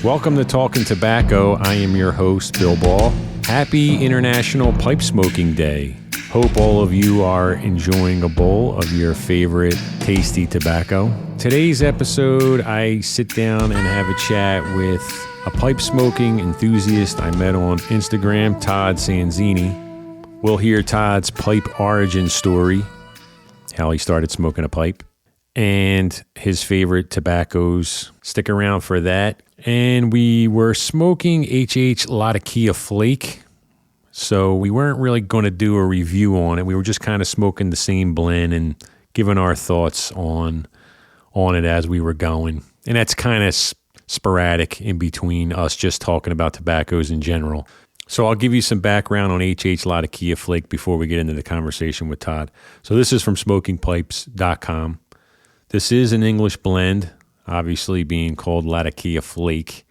Welcome to Talking Tobacco. I am your host, Bill Ball. Happy International Pipe Smoking Day. Hope all of you are enjoying a bowl of your favorite tasty tobacco. Today's episode, I sit down and have a chat with a pipe smoking enthusiast I met on Instagram, Todd Sanzini. We'll hear Todd's pipe origin story, how he started smoking a pipe, and his favorite tobaccos. Stick around for that. And we were smoking Latakia Flake, so we weren't really going to do a review on it. We were just kind of smoking the same blend and giving our thoughts on it as we were going. And that's kind of sporadic in between us just talking about tobaccos in general. So I'll give you some background on Latakia Flake before we get into the conversation with Todd. So this is from smokingpipes.com. This is an English blend, obviously being called Latakia Flake.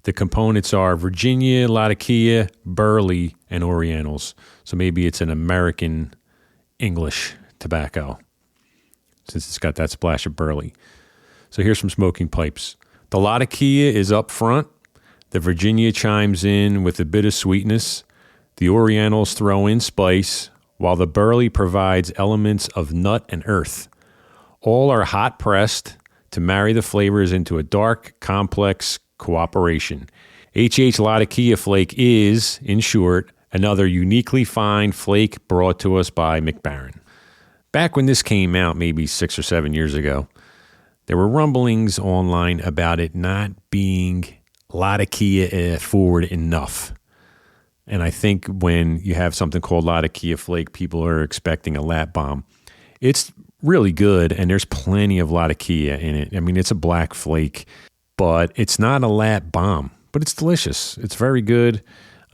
The components are Virginia, Latakia, Burley, and Orientals. So maybe it's an American English tobacco, since it's got that splash of Burley. So here's some smoking pipes. The Latakia is up front. The Virginia chimes in with a bit of sweetness. The Orientals throw in spice, while the Burley provides elements of nut and earth. All are hot pressed to marry the flavors into a dark, complex cooperation. Latakia Flake is, in short, another uniquely fine flake brought to us by McBaron. Back when this came out, maybe 6 or 7 years ago, there were rumblings online about it not being Latakia forward enough. And I think when you have something called Latakia Flake, people are expecting a lat bomb. It's really good, and there's plenty of Latakia in it. I mean, it's a black flake, but it's not a lat bomb, but it's delicious. It's very good.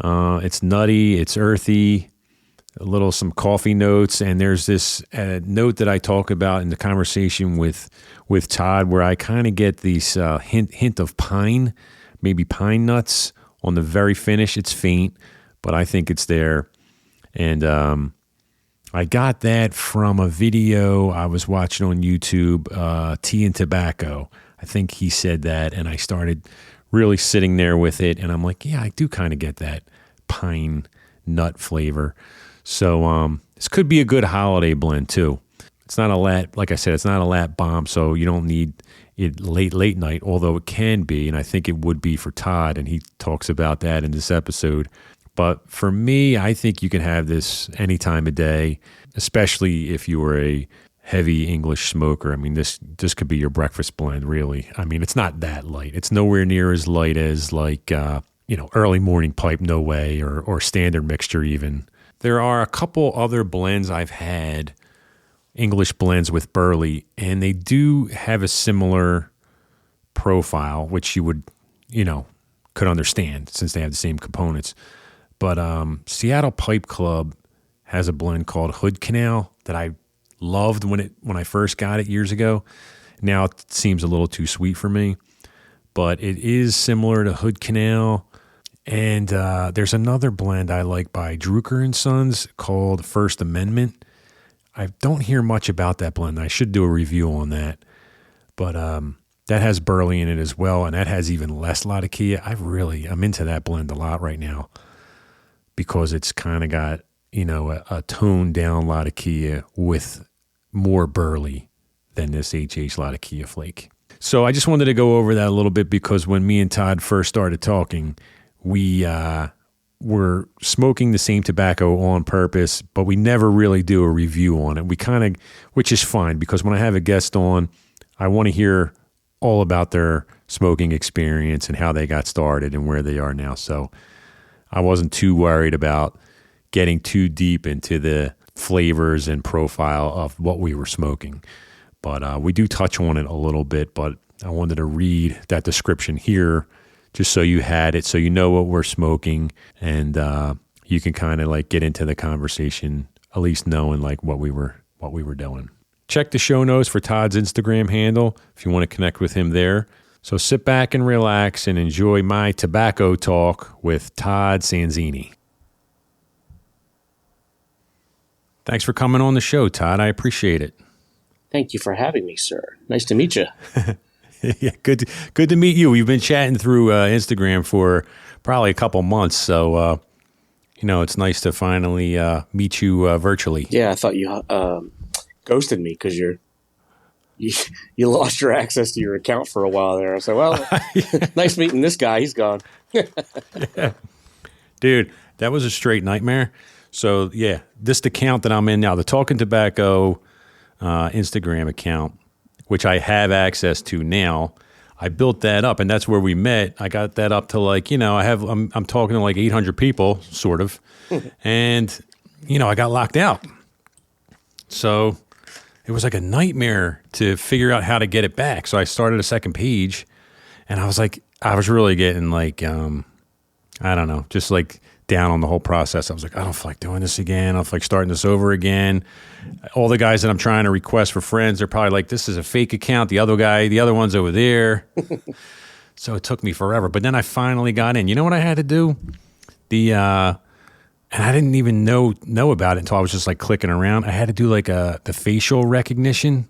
It's nutty, it's earthy, some coffee notes, and there's this note that I talk about in the conversation with Todd where I kind of get these hint of pine, maybe pine nuts on the very finish. It's faint, but I think it's there. And I got that from a video I was watching on YouTube, Tea and Tobacco. I think he said that, and I started really sitting there with it, and I'm like, yeah, I do kind of get that pine nut flavor. So this could be a good holiday blend too. It's not a lat, like I said, it's not a lat bomb, so you don't need it late night, although it can be, and I think it would be for Todd, and he talks about that in this episode. But for me, I think you can have this any time of day, especially if you were a heavy English smoker. I mean, this could be your breakfast blend, really. I mean, it's not that light. It's nowhere near as light as early morning pipe, no way, or standard mixture even. There are a couple other blends I've had, English blends with Burley, and they do have a similar profile, which you would, could understand since they have the same components. But Seattle Pipe Club has a blend called Hood Canal that I loved when I first got it years ago. Now it seems a little too sweet for me, but it is similar to Hood Canal. And there's another blend I like by Drucker and Sons called First Amendment. I don't hear much about that blend. I should do a review on that. But that has Burley in it as well, and that has even less Latakia. I'm into that blend a lot right now, because it's kind of got, a toned down Latakia with more Burley than this Latakia Flake. So I just wanted to go over that a little bit, because when me and Todd first started talking, we were smoking the same tobacco on purpose, but we never really do a review on it. Which is fine, because when I have a guest on, I want to hear all about their smoking experience and how they got started and where they are now. So I wasn't too worried about getting too deep into the flavors and profile of what we were smoking. But we do touch on it a little bit, but I wanted to read that description here just so you had it, so you know what we're smoking, and you can kind of get into the conversation, at least knowing what we were doing. Check the show notes for Todd's Instagram handle if you want to connect with him there. So sit back and relax and enjoy my tobacco talk with Todd Sanzini. Thanks for coming on the show, Todd. I appreciate it. Thank you for having me, sir. Nice to meet you. Yeah, good to meet you. We've been chatting through Instagram for probably a couple months, so it's nice to finally meet you virtually. Yeah, I thought you ghosted me because you lost your access to your account for a while there. I said, well, nice meeting this guy. He's gone. Yeah. Dude, that was a straight nightmare. So, yeah, this account that I'm in now, the Talking Tobacco Instagram account, which I have access to now, I built that up, and that's where we met. I got that up to I'm talking to like 800 people, sort of, and I got locked out. So it was like a nightmare to figure out how to get it back. So I started a second page, and I was really getting like, I don't know, just like down on the whole process. I was like, I don't feel like doing this again. I don't feel like starting this over again. All the guys that I'm trying to request for friends, they're probably like, this is a fake account. The other one's over there. So it took me forever. But then I finally got in. You know what I had to do? And I didn't even know about it until I was just like clicking around. I had to do like the facial recognition,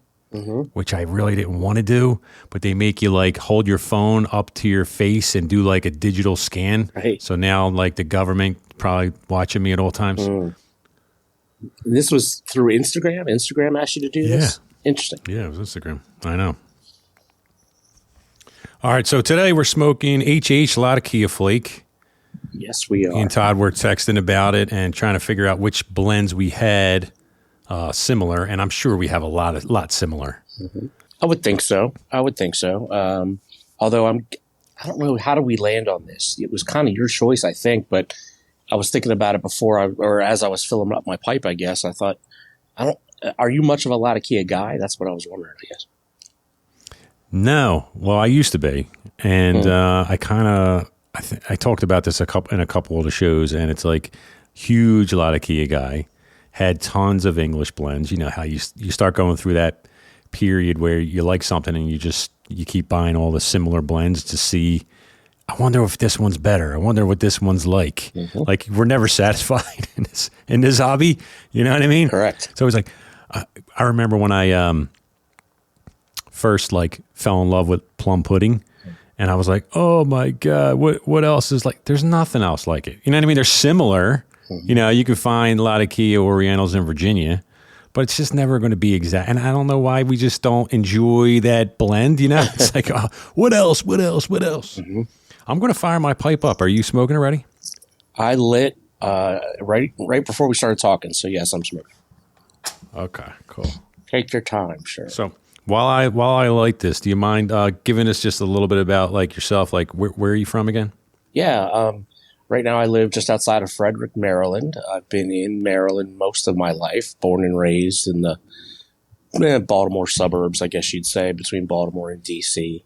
which I really didn't want to do. But they make you like hold your phone up to your face and do like a digital scan. Right. So now like the government probably watching me at all times. This was through Instagram? Instagram asked you to do this? Interesting. Yeah, it was Instagram. I know. All right, so today we're smoking HH Latakia Flake. Yes, we are. Me and Todd were texting about it and trying to figure out which blends we had similar, and I'm sure we have a lot similar. I would think so. Although I don't know, how do we land on this? It was kind of your choice, I think, but I was thinking about it or as I was filling up my pipe, I guess. I thought, are you much of a Latakia guy? That's what I was wondering, I guess. No. Well, I used to be. And I talked about this in a couple of the shows, and it's like huge Latakia guy, had tons of English blends. You know how you start going through that period where you like something and you keep buying all the similar blends to see, I wonder if this one's better. I wonder what this one's like. Like we're never satisfied in this hobby. You know what I mean? Correct. So it was like, I remember when I first like fell in love with plum pudding, and I was like, oh my God, what else is like? There's nothing else like it. You know what I mean? They're similar. You can find Latakia Orientals in Virginia, but it's just never going to be exact. And I don't know why we just don't enjoy that blend. It's like, oh, what else? I'm going to fire my pipe up. Are you smoking already? I lit right before we started talking. So yes, I'm smoking. Okay, cool. Take your time, sure. So while I light this, do you mind giving us just a little bit about like yourself? Like where are you from again? Yeah. Right now I live just outside of Frederick, Maryland. I've been in Maryland most of my life, born and raised in the Baltimore suburbs, I guess you'd say, between Baltimore and D.C.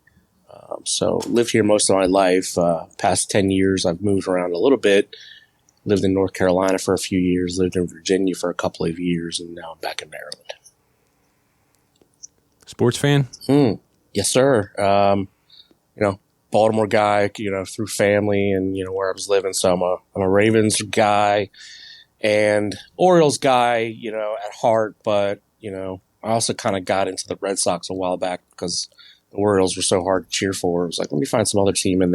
So lived here most of my life. Past 10 years, I've moved around a little bit. Lived in North Carolina for a few years, lived in Virginia for a couple of years, and now I'm back in Maryland. Sports fan? Yes, sir. Baltimore guy, through family and, where I was living. So I'm a Ravens guy and Orioles guy, at heart. But, I also kind of got into the Red Sox a while back because the Orioles were so hard to cheer for. It was like, let me find some other team in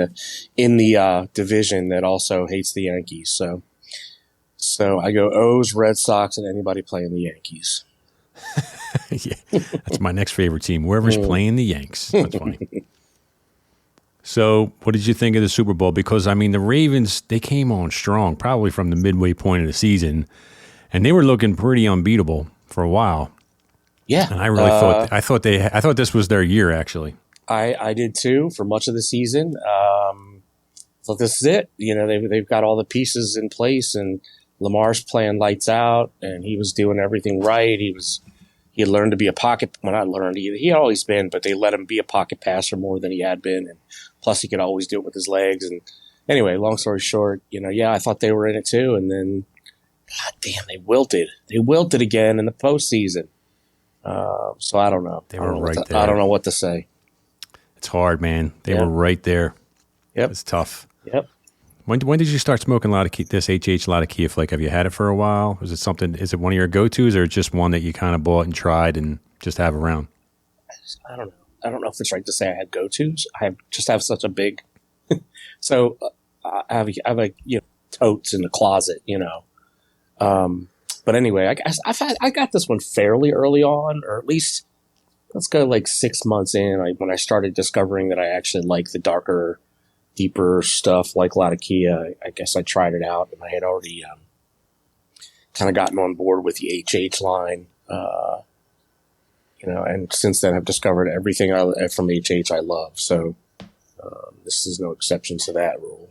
the division that also hates the Yankees. So I go O's, Red Sox, and anybody playing the Yankees. Yeah, that's my next favorite team. Whoever's playing the Yanks. That's funny. So what did you think of the Super Bowl? Because, the Ravens, they came on strong, probably from the midway point of the season, and they were looking pretty unbeatable for a while. Yeah. And I really I thought this was their year, actually. I did too, for much of the season. Thought this is it. They've got all the pieces in place, and Lamar's playing lights out, and he was doing everything right. He had learned to be a pocket. Well, not learned. He had always been, but they let him be a pocket passer more than he had been, and plus he could always do it with his legs. And anyway, long story short, I thought they were in it too, and then, God damn, they wilted. They wilted again in the postseason. So I don't know. They were right there. I don't know what to say. It's hard, man. They were right there. Yep. It's tough. Yep. When did you start smoking this HH Latakia Flake? Have you had it for a while? Is it one of your go-tos, or just one that you kind of bought and tried and just have around? I don't know. I don't know if it's right to say I had go-tos. I have such a big, so I have like, totes in the closet, But anyway, I guess I got this one fairly early on, or at least let's go like 6 months in, when I started discovering that I actually like the darker, deeper stuff like Latakia. I guess I tried it out, and I had already kind of gotten on board with the HH line, and since then I've discovered everything from HH I love. So this is no exception to that rule.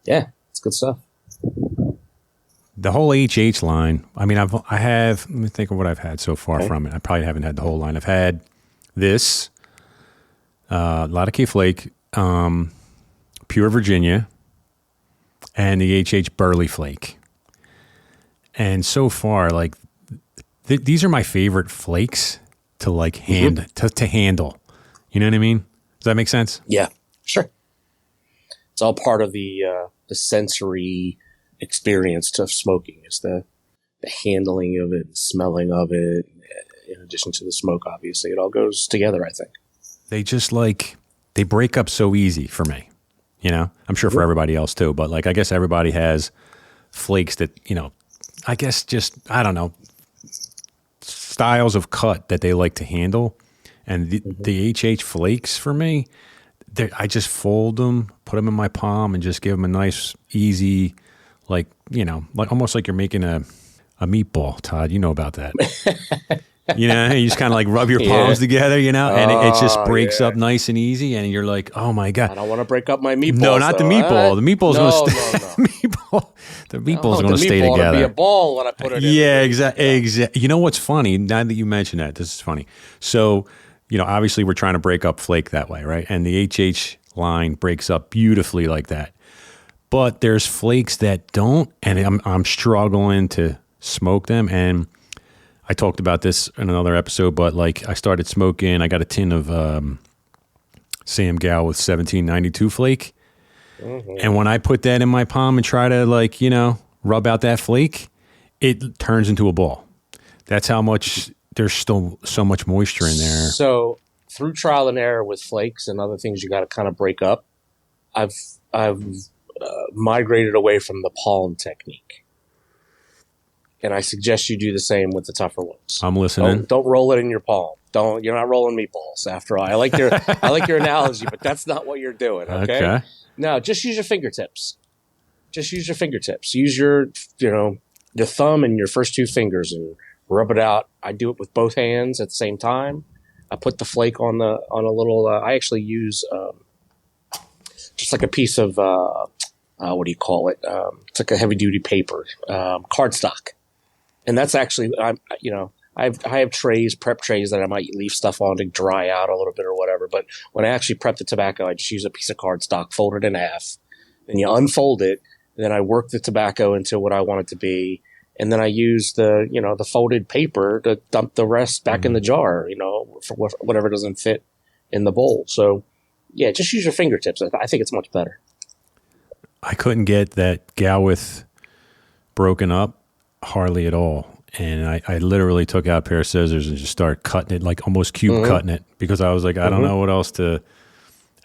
Yeah, it's good stuff. The whole HH line, I mean, let me think of what I've had so far from it. I probably haven't had the whole line. I've had this, Latakia Flake, Pure Virginia, and the HH Burley Flake. And so far, like, these are my favorite flakes to like to handle. You know what I mean? Does that make sense? Yeah, sure. It's all part of the sensory experience of smoking. Is the handling of it, the smelling of it, in addition to the smoke. Obviously, it all goes together, I think. They just they break up so easy for me. I'm sure for everybody else too, but like I guess everybody has flakes that I guess just I don't know, styles of cut that they like to handle. And the HH flakes for me, I just fold them, put them in my palm, and just give them a nice, easy, like almost like you're making a meatball, Todd. You know about that. You just kind of like rub your palms together, and it just breaks up nice and easy, and you're like, oh my God. I don't want to break up my meatball. No, not the meatball. The meatball's going to stay. The meatball's going to stay together. It'll be a ball when I put it in. Yeah, exactly. You know what's funny? Now that you mention that, this is funny. So, obviously we're trying to break up flake that way, right? And the HH line breaks up beautifully like that. But there's flakes that don't, and I'm struggling to smoke them. And I talked about this in another episode, but like I started smoking, I got a tin of Sam Gow with 1792 flake. Mm-hmm. And when I put that in my palm and try to rub out that flake, it turns into a ball. That's how much there's still so much moisture in there. So through trial and error with flakes and other things you got to kind of break up, I've migrated away from the palm technique. And I suggest you do the same with the tougher ones. I'm listening. Don't roll it in your palm. You're not rolling meatballs after all. I like your analogy, but that's not what you're doing. Okay. No, just use your fingertips. Use your thumb and your first two fingers and rub it out. I do it with both hands at the same time. I put the flake on a little. I actually use just like a piece of what do you call it? It's like a heavy duty paper, cardstock. And that's actually, I have trays, prep trays that I might leave stuff on to dry out a little bit or whatever. But when I actually prep the tobacco, I just use a piece of cardstock, fold it in half, then you unfold it, and then I work the tobacco into what I want it to be, and then I use the folded paper to dump the rest back in the jar, for whatever doesn't fit in the bowl. So, yeah, just use your fingertips. I think it's much better. I couldn't get that Gowith broken up hardly at all. And I literally took out a pair of scissors and just started cutting it, like almost cube cutting it, because I was like, I don't know what else to.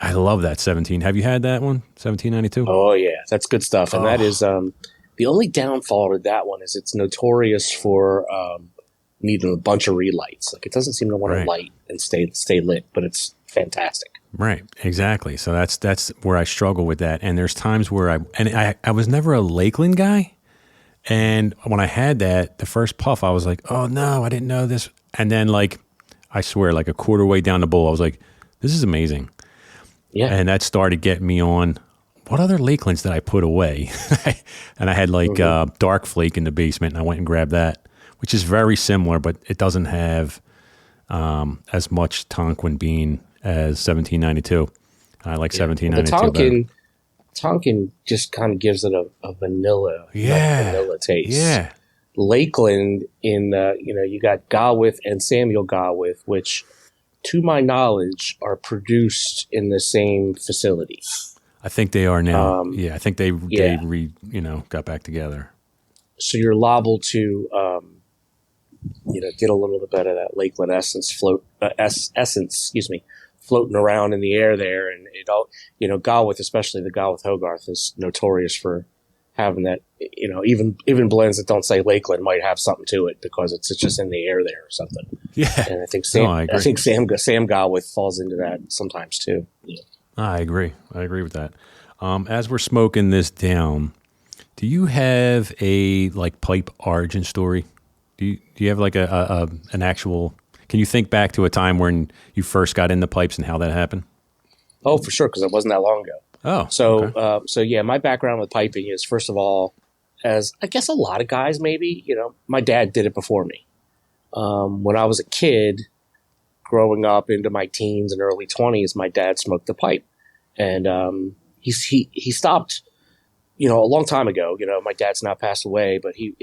I love that 17. Have you had that one, 1792? Oh, yeah. That's good stuff. And that is the only downfall to that one is it's notorious for needing a bunch of relights. Like it doesn't seem to want to light and stay lit, but it's fantastic. Right, exactly. So that's where I struggle with that. And there's times where I was never a Lakeland guy. And when I had that, the first puff, I was like, oh no, I didn't know this. And then I swear, like a quarter way down the bowl, I was like, this is amazing. Yeah. And that started getting me on, what other Lakelands did I put away? And I had Dark Flake in the basement, and I went and grabbed that, which is very similar, but it doesn't have as much Tonkin bean as 1792. I like 1792 better. Tonkin just kind of gives it a vanilla taste. Yeah. Lakeland you got Gawith and Samuel Gawith, which to my knowledge are produced in the same facility. I think they are now. I think they got back together. So you're liable to get a little bit of that Lakeland essence, floating around in the air there. And it all, Galwith, especially the Galwith Hogarth, is notorious for having that, even blends that don't say Lakeland might have something to it because it's just in the air there or something. Yeah. And I think I think Sam Galwith falls into that sometimes too. Yeah. I agree with that. As we're smoking this down, do you have a pipe origin story? Do you have an actual? Can you think back to a time when you first got into pipes and how that happened? Oh, for sure, because it wasn't that long ago. Oh, so okay. my background with piping is, first of all, as I guess a lot of guys maybe, my dad did it before me. When I was a kid, growing up into my teens and early 20s, my dad smoked the pipe, and he stopped, a long time ago. My dad's now passed away, but he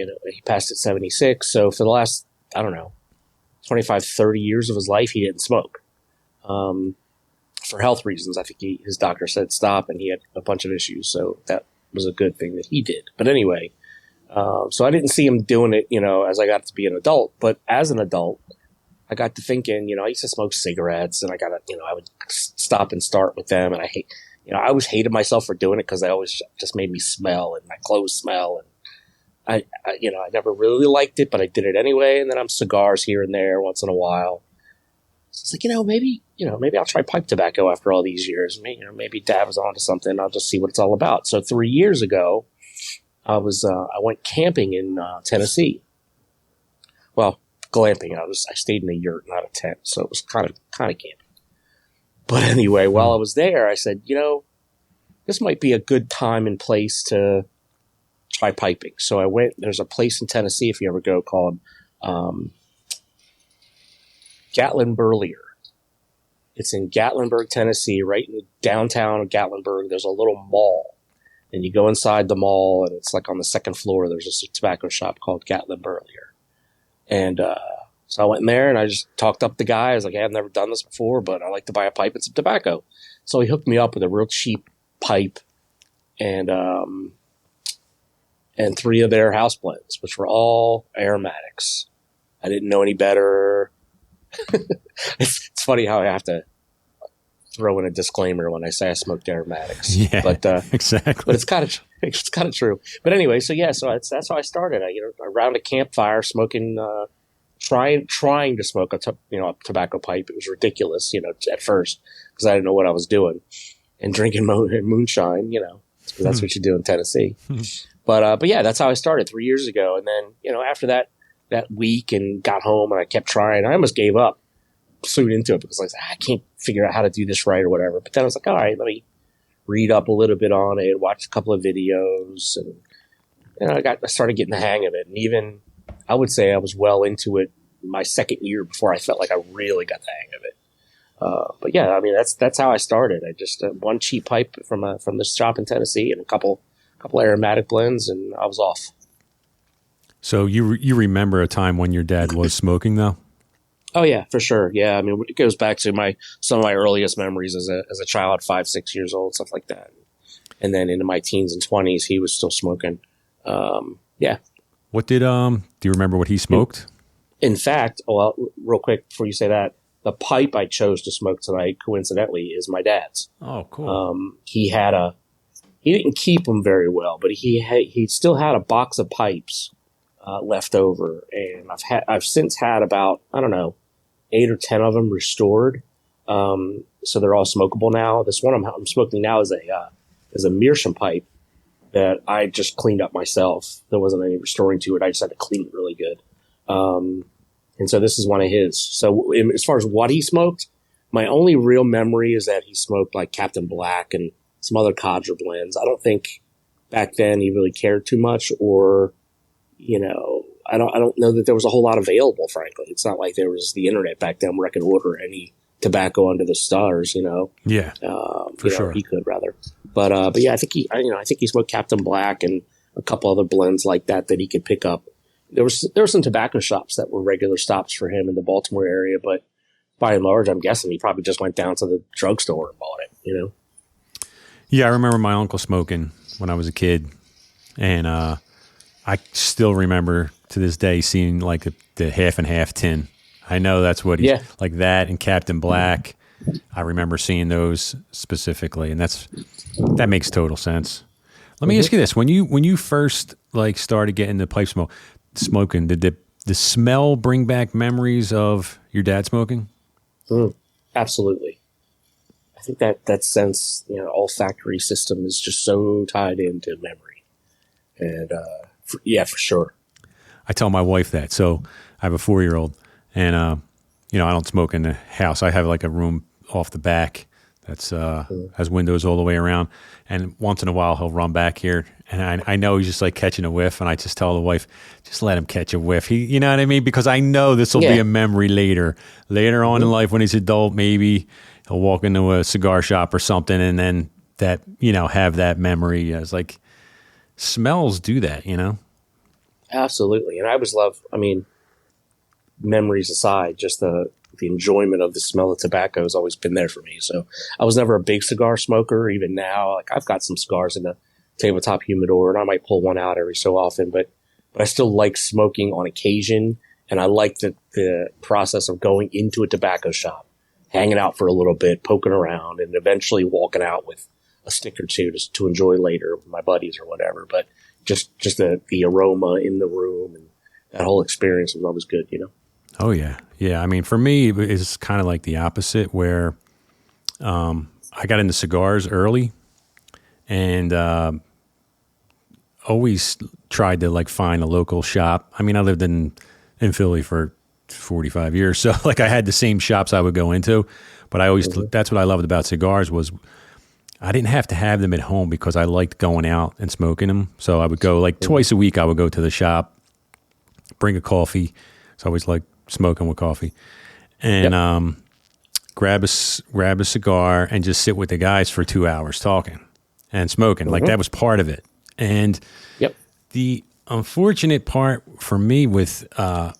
passed at 76. So for the last, I don't know, 25, 30 years of his life, he didn't smoke. For health reasons, I think his doctor said stop, and he had a bunch of issues. So that was a good thing that he did. But anyway, so I didn't see him doing it, as I got to be an adult. But as an adult, I got to thinking, I used to smoke cigarettes, and I would stop and start with them. And I always hated myself for doing it because they always just made me smell, and my clothes smell. And I never really liked it, but I did it anyway. And then I'm cigars here and there once in a while. So it's like, maybe I'll try pipe tobacco after all these years. Maybe Dad was onto something. I'll just see what it's all about. So 3 years ago, I went camping in Tennessee. Well, glamping. I stayed in a yurt, not a tent, so it was kind of camping. But anyway, while I was there, I said, this might be a good time and place to try piping. So I went. There's a place in Tennessee, if you ever go, called Gatlinburg. It's in Gatlinburg, Tennessee, right in the downtown of Gatlinburg. There's a little mall, and you go inside the mall, and it's like on the second floor. There's a tobacco shop called Gatlinburg. And so I went in there, and I just talked up the guy. I was like, hey, I've never done this before, but I'd like to buy a pipe and some tobacco. So he hooked me up with a real cheap pipe and 3 of their house blends, which were all aromatics. I didn't know any better. It's funny how I have to throw in a disclaimer when I say I smoked aromatics. Yeah, but exactly. But it's kind of true. But anyway, so that's how I started. Around a campfire, smoking, trying to smoke a tobacco pipe. It was ridiculous, at first, because I didn't know what I was doing, and drinking moonshine, because that's what you do in Tennessee. But yeah, that's how I started 3 years ago. And then after that week, and got home, and I kept trying. I almost gave up soon into it because I can't figure out how to do this right or whatever. But then I was like, all right, let me read up a little bit on it, watch a couple of videos, and I started getting the hang of it. And even I would say I was well into it my second year before I felt like I really got the hang of it. But yeah, that's how I started. I just one cheap pipe from this shop in Tennessee and a couple aromatic blends, and I was off. So you remember a time when your dad was smoking, though? Oh yeah, for sure. Yeah, it goes back to some of my earliest memories as a child, 5, 6 years old, stuff like that. And then into my teens and 20s, he was still smoking. Yeah. What did do you remember what he smoked? In fact, well, real quick before you say that, the pipe I chose to smoke tonight, coincidentally, is my dad's. Oh, cool. He didn't keep them very well, but he still had a box of pipes left over, and I've since had about, I don't know, 8 or 10 of them restored. So they're all smokable now. This one I'm smoking now is a meerschaum pipe that I just cleaned up myself. There wasn't any restoring to it. I just had to clean it really good. And so this is one of his. So as far as what he smoked, my only real memory is that he smoked like Captain Black and some other Cadre blends. I don't think back then he really cared too much, or, I don't know that there was a whole lot available, frankly. It's not like there was the internet back then where I could order any tobacco under the stars, Yeah, for sure. He could rather. But yeah, I think he smoked Captain Black and a couple other blends like that he could pick up. There were some tobacco shops that were regular stops for him in the Baltimore area, but by and large, I'm guessing he probably just went down to the drugstore and bought it, Yeah, I remember my uncle smoking when I was a kid, and I still remember to this day seeing like the half and half tin. I know that's what he's like, that and Captain Black. I remember seeing those specifically, and that makes total sense. Let me ask you this: when you first like started getting the pipe smoking, did the smell bring back memories of your dad smoking? Absolutely. I think that sense, olfactory system is just so tied into memory, and for sure. I tell my wife that. So I have a 4-year-old, and I don't smoke in the house. I have like a room off the back that's has windows all the way around, and once in a while he'll run back here, and I know he's just like catching a whiff, and I just tell the wife, just let him catch a whiff. You know what I mean? Because I know this will be a memory later on in life when he's adult. Maybe he'll walk into a cigar shop or something, and then that have that memory. As like smells do that, Absolutely. And I always love, memories aside, just the enjoyment of the smell of tobacco has always been there for me. So I was never a big cigar smoker. Even now, like I've got some cigars in the tabletop humidor, and I might pull one out every so often, but I still like smoking on occasion. And I like the process of going into a tobacco shop, hanging out for a little bit, poking around, and eventually walking out with a stick or two to enjoy later with my buddies or whatever. But just the aroma in the room and that whole experience was always good, Oh yeah. Yeah. I mean, for me, it's kind of like the opposite where, I got into cigars early and, always tried to like find a local shop. I mean, I lived in Philly for 45 years. So like I had the same shops I would go into, but I always, that's what I loved about cigars was I didn't have to have them at home because I liked going out and smoking them. So I would go like twice a week. I would go to the shop, bring a coffee. So I always like smoking with coffee, and grab a cigar and just sit with the guys for 2 hours talking and smoking. Like that was part of it. And the unfortunate part for me with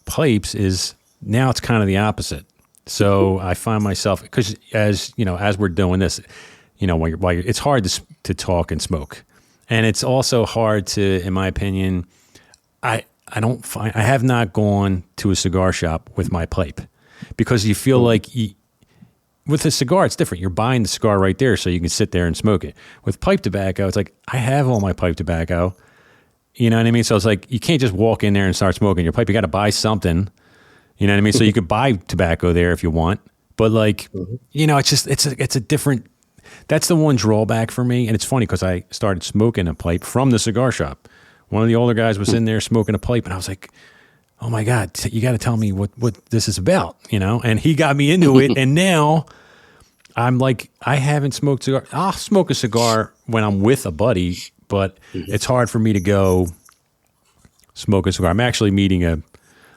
pipes is now it's kind of the opposite. So I find myself, because as we're doing this, while it's hard to talk and smoke, and it's also hard to, in my opinion, I have not gone to a cigar shop with my pipe because you feel like with a cigar, it's different. You're buying the cigar right there so you can sit there and smoke it. With pipe tobacco, it's like, I have all my pipe tobacco. You know what I mean? So it's like, you can't just walk in there and start smoking your pipe. You got to buy something. You know what I mean? So you could buy tobacco there if you want. But like, it's just, it's a different, that's the one drawback for me. And it's funny because I started smoking a pipe from the cigar shop. One of the older guys was in there smoking a pipe, and I was like, oh my God, you got to tell me what this is about, and he got me into it. And now I'm like, I haven't smoked cigar. I'll smoke a cigar when I'm with a buddy, but it's hard for me to go smoke a cigar. I'm actually meeting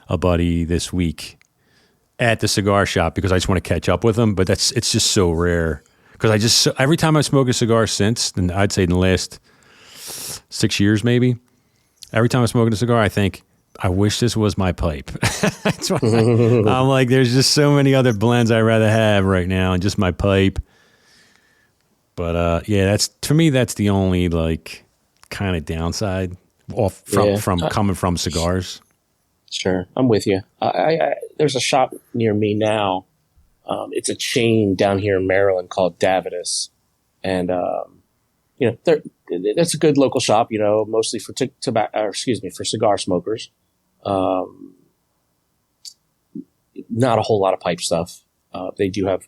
a buddy this week at the cigar shop because I just want to catch up with him, but it's just so rare because every time I smoke a cigar since, and I'd say in the last 6 years maybe, every time I'm smoking a cigar, I think, I wish this was my pipe. That's why I'm like, there's just so many other blends I'd rather have right now and just my pipe. But for me, that's the only like kind of downside from coming from cigars. Sure. I'm with you. There's a shop near me now. It's a chain down here in Maryland called Davidas. And, that's a good local shop, mostly for for cigar smokers. Not a whole lot of pipe stuff. They do have,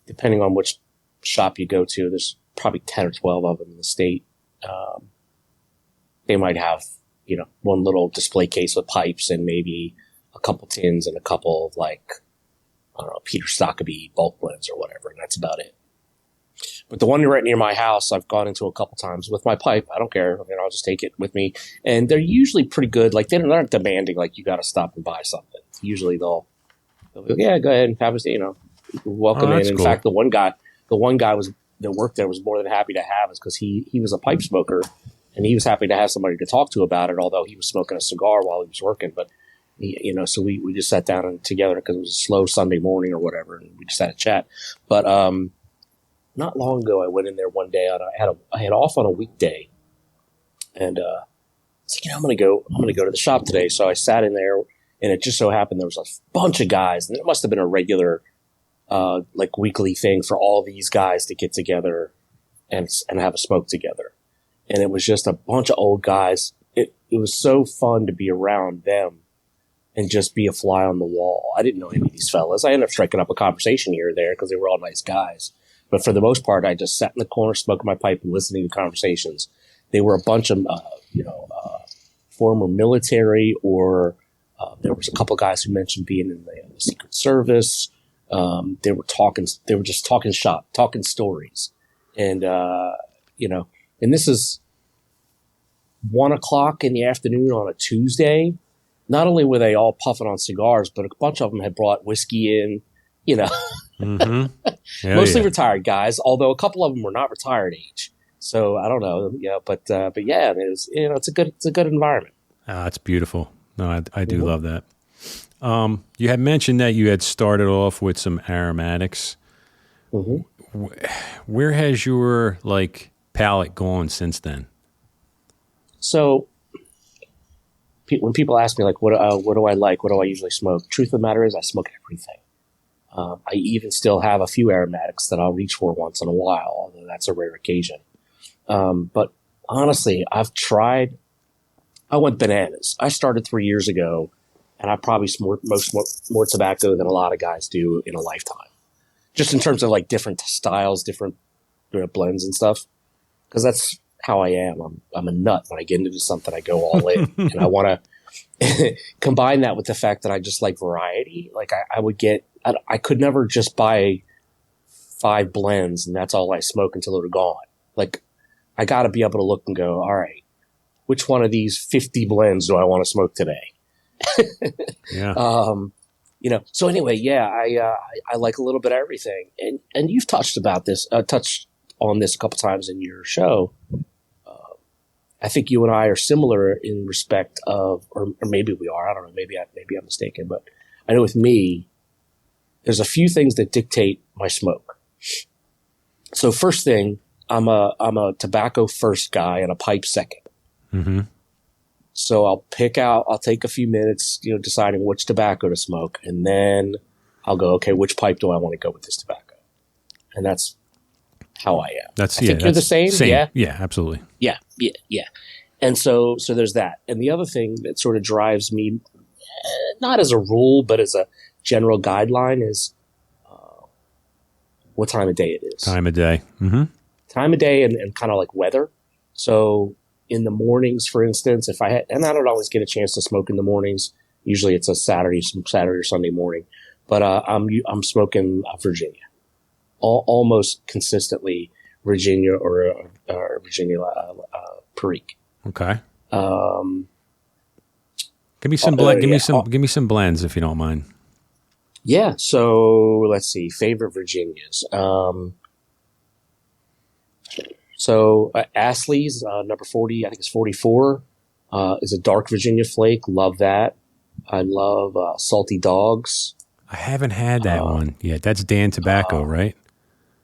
depending on which shop you go to, there's probably 10 or 12 of them in the state. They might have, one little display case with pipes and maybe a couple tins and a couple of Peter Stokkebye bulk blends or whatever. And that's about it. But the one right near my house, I've gone into a couple times with my pipe. I don't care. I'll just take it with me. And they're usually pretty good. Like, they're not demanding, like, you got to stop and buy something. Usually they'll go, yeah, go ahead and have us, welcome in. In cool. fact, the one guy that worked there was more than happy to have us because he was a pipe smoker and he was happy to have somebody to talk to about it, although he was smoking a cigar while he was working. But, so we just sat down together because it was a slow Sunday morning or whatever, and we just had a chat. But, not long ago, I went in there one day. I had off on a weekday, and was like, I'm gonna go to the shop today. So I sat in there, and it just so happened there was a bunch of guys, and it must have been a regular like weekly thing for all these guys to get together and have a smoke together. And it was just a bunch of old guys. It was so fun to be around them and just be a fly on the wall. I didn't know any of these fellas. I ended up striking up a conversation here or there because they were all nice guys. But for the most part, I just sat in the corner, smoking my pipe and listening to conversations. They were a bunch of, former military, or there was a couple guys who mentioned being in the Secret Service. They were just talking shop, talking stories. And, and this is 1:00 in the afternoon on a Tuesday. Not only were they all puffing on cigars, but a bunch of them had brought whiskey in, mostly retired guys, although a couple of them were not retired age. So I don't know. Yeah. But yeah, it was, it's a good environment. It's beautiful. No, I do love that. You had mentioned that you had started off with some aromatics. Mm-hmm. Where has your palate gone since then? So when people ask me what do I like, what do I usually smoke? Truth of the matter is I smoke everything. I even still have a few aromatics that I'll reach for once in a while, although that's a rare occasion. But honestly, I went bananas. I started 3 years ago, and I probably smoked more tobacco than a lot of guys do in a lifetime. Just in terms of different styles, different blends and stuff. Because that's how I am. I'm a nut. When I get into something, I go all in. And I want to combine that with the fact that I just like variety. I could never just buy 5 blends and that's all I smoke until they're gone. I got to be able to look and go, all right, which one of these 50 blends do I want to smoke today? Yeah. So anyway, yeah, I like a little bit of everything. And you've touched on this a couple times in your show. I think you and I are similar in respect of, or maybe we are, I don't know, maybe I'm mistaken, but I know with me, there's a few things that dictate my smoke. So first thing, I'm a tobacco first guy and a pipe second. Mm-hmm. So I'll take a few minutes, deciding which tobacco to smoke, and then I'll go, okay, which pipe do I want to go with this tobacco? And that's how I am. I think you're the same. Yeah. Yeah, absolutely. Yeah. And so there's that. And the other thing that sort of drives me, not as a rule, but as a general guideline, is what time of day it is. Time of day. Mm-hmm. Time of day and kind of like weather. So in the mornings, for instance, and I don't always get a chance to smoke in the mornings. Usually it's a Saturday or Sunday morning, but I'm smoking Virginia, almost consistently Virginia or Virginia Perique. Okay. Give me some blends if you don't mind. Yeah. So let's see. Favorite Virginias. Astley's number 40, I think it's 44, is a dark Virginia flake. Love that. I love Salty Dogs. I haven't had that one yet. That's Dan Tobacco, right?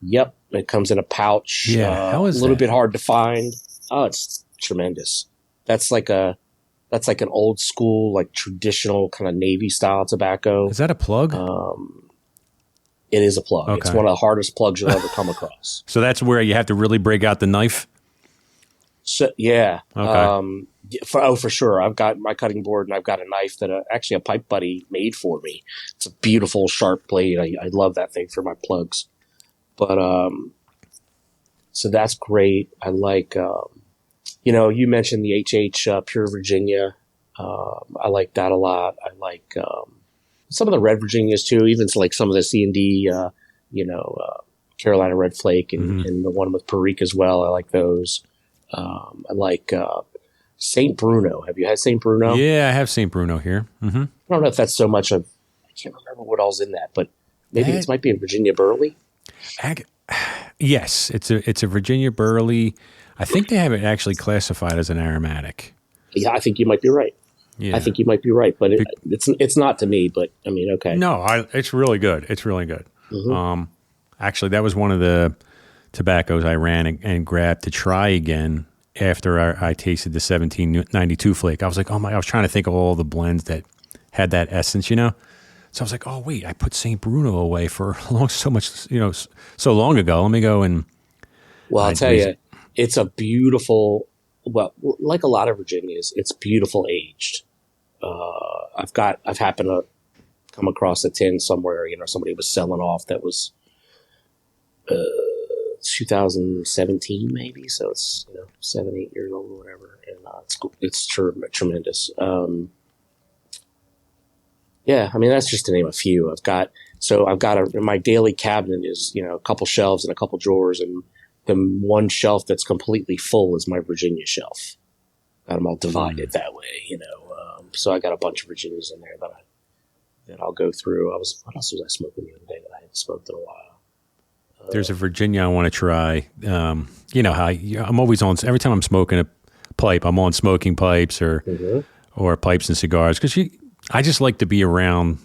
Yep. It comes in a pouch. Yeah. How is a little bit hard to find. Oh, it's tremendous. That's like an old school, traditional kind of Navy style tobacco. Is that a plug? It is a plug. Okay. It's one of the hardest plugs you'll ever come across. So that's where you have to really break out the knife? So, yeah. Okay. For sure. I've got my cutting board and I've got a knife that actually a pipe buddy made for me. It's a beautiful sharp blade. I love that thing for my plugs. But so that's great. I like, you mentioned the HH Pure Virginia. I like that a lot. I like some of the Red Virginias too, even some of the C&D, Carolina Red Flake and the one with Perique as well. I like those. I like St. Bruno. Have you had St. Bruno? Yeah, I have St. Bruno here. Mm-hmm. I don't know if that's so much of, I can't remember what all's in that, but maybe it might be a Virginia Burley. Yes, it's a Virginia Burley. I think they have it actually classified as an aromatic. Yeah, I think you might be right. Yeah. I think you might be right, but it's not to me. But I mean, okay. No, it's really good. It's really good. Mm-hmm. Actually, that was one of the tobaccos I ran and grabbed to try again. after I tasted the 1792 Flake. I was like, oh my! I was trying to think of all the blends that had that essence, you know. So I was like, oh wait, I put St. Bruno away for so long ago. Let me go and. Well, I'll tell you, it's a beautiful. Well, like a lot of Virginias, it's beautiful aged. I've happened to come across a tin somewhere. Somebody was selling off that was 2017 maybe. So it's 7-8 years old or whatever, and it's tremendous. Yeah, I mean that's just to name a few. I've got my daily cabinet is a couple shelves and a couple drawers, and the one shelf that's completely full is my Virginia shelf. Got them all divided that way, So I got a bunch of Virginias in there that I'll go through. What else was I smoking the other day that I hadn't smoked in a while? There's a Virginia I want to try. You know how I'm always on. Every time I'm smoking a pipe, I'm on smoking pipes or pipes and cigars because I just like to be around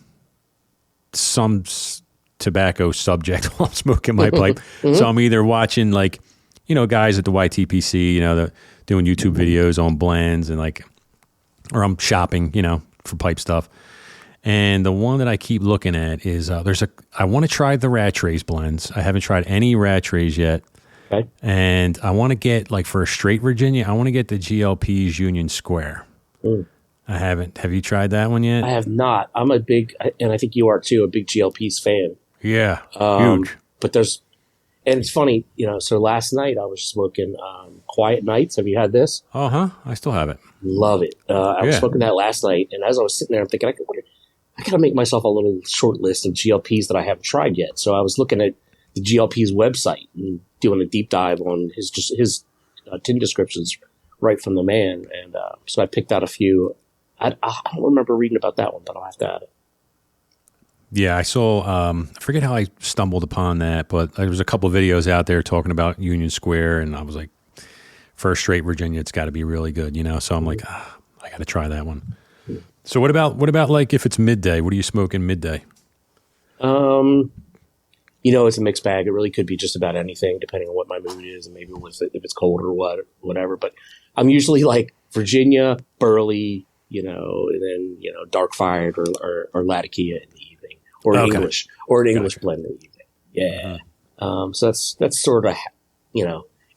some tobacco subject while I'm smoking my pipe. So I'm either watching guys at the YTPC, doing YouTube videos on blends and or I'm shopping, for pipe stuff. And the one that I keep looking at is I want to try the Rattrays blends. I haven't tried any Rattrays yet. Okay. And I want to get for a straight Virginia, I want to get the GLP's Union Square. I haven't. Have you tried that one yet? I have not. I'm a big, and I think you are too, a big GLP's fan. Yeah, huge. But and it's funny, so last night I was smoking Quiet Nights. Have you had this? I still have it. Love it. I was smoking that last night, and as I was sitting there, I'm thinking, I gotta make myself a little short list of GLPs that I haven't tried yet. So I was looking at the GLP's website and doing a deep dive on his tin descriptions right from the man, and so I picked out a few. I don't remember reading about that one, but I'll have to add it. Yeah, I saw, I forget how I stumbled upon that, but there was a couple of videos out there talking about Union Square, and I was like, for a straight Virginia, it's got to be really good, So I'm like, I got to try that one. So what about if it's midday? What are you smoking midday? It's a mixed bag. It really could be just about anything, depending on what my mood is, and maybe if it's cold or whatever. But I'm usually Virginia, Burley, and then dark fired or Latakia in the evening, or an English blend in the evening. Yeah. So that's sort of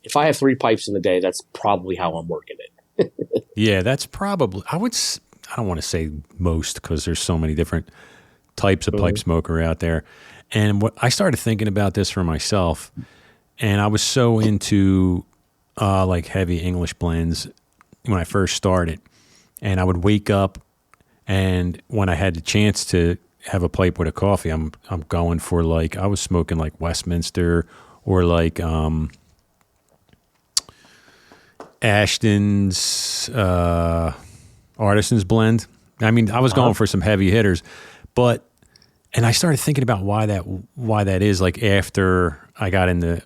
if I have 3 pipes in the day, that's probably how I'm working it. Yeah, that's probably I don't want to say most because there's so many different types of pipe smoker out there. And what I started thinking about this for myself, and I was so into heavy English blends when I first started. And I would wake up, and when I had the chance to have a pipe with a coffee, I'm going for I was smoking Westminster or Ashton's Artisan's blend. I mean, I was going for some heavy hitters, and I started thinking about why that is. After I got into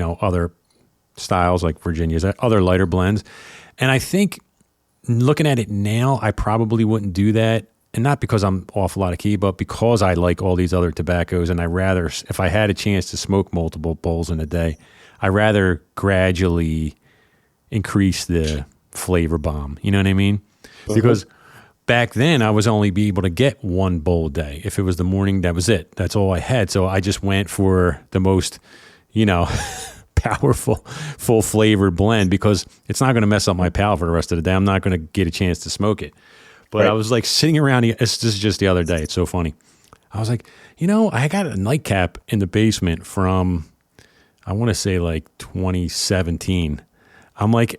other styles like Virginia's, other lighter blends, and I think. Looking at it now, I probably wouldn't do that. And not because I'm off a lot of key, but because I like all these other tobaccos. And if I had a chance to smoke multiple bowls in a day, I rather gradually increase the flavor bomb. You know what I mean? Because back then I was only be able to get 1 bowl a day. If it was the morning, that was it. That's all I had. So I just went for the most, powerful, full flavored blend because it's not going to mess up my palate for the rest of the day. I'm not going to get a chance to smoke it. But I was sitting around, this is just the other day. It's so funny. I was like, I got a nightcap in the basement from, I want to say 2017. I'm and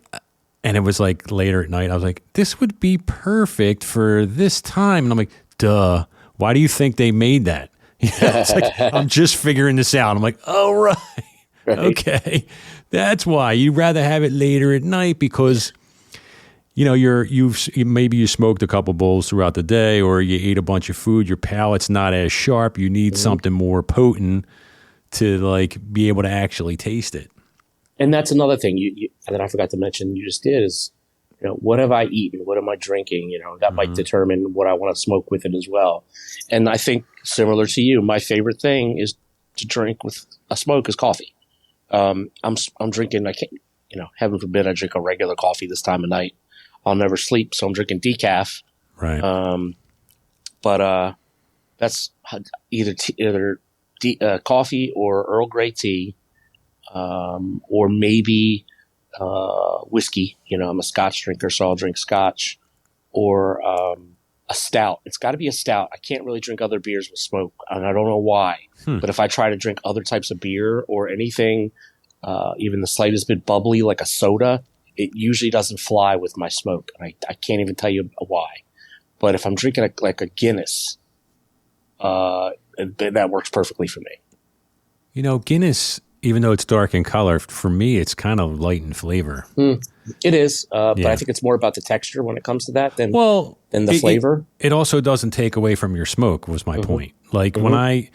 it was later at night. I was like, this would be perfect for this time. And I'm like, duh. Why do you think they made that? It's I'm just figuring this out. I'm like, oh, right. Right. Okay, that's why you'd rather have it later at night because maybe you smoked a couple bowls throughout the day or you ate a bunch of food. Your palate's not as sharp. You need something more potent to be able to actually taste it. And that's another thing that I forgot to mention. You just did is what have I eaten? What am I drinking? That might determine what I want to smoke with it as well. And I think similar to you, my favorite thing is to drink with a smoke is coffee. I'm drinking. I can't. heaven forbid I drink a regular coffee this time of night, I'll never sleep. So I'm drinking decaf. Right. But that's either coffee or Earl Grey tea, or maybe whiskey. I'm a Scotch drinker, so I'll drink Scotch, or a stout. It's got to be a stout. I can't really drink other beers with smoke, and I don't know why. But if I try to drink other types of beer or anything, even the slightest bit bubbly like a soda, it usually doesn't fly with my smoke. I can't even tell you why. But if I'm drinking like a Guinness, that works perfectly for me. Guinness, even though it's dark in color, for me, it's kind of light in flavor. It is, but I think it's more about the texture when it comes to that than the flavor. It also doesn't take away from your smoke, was my point. Like when I,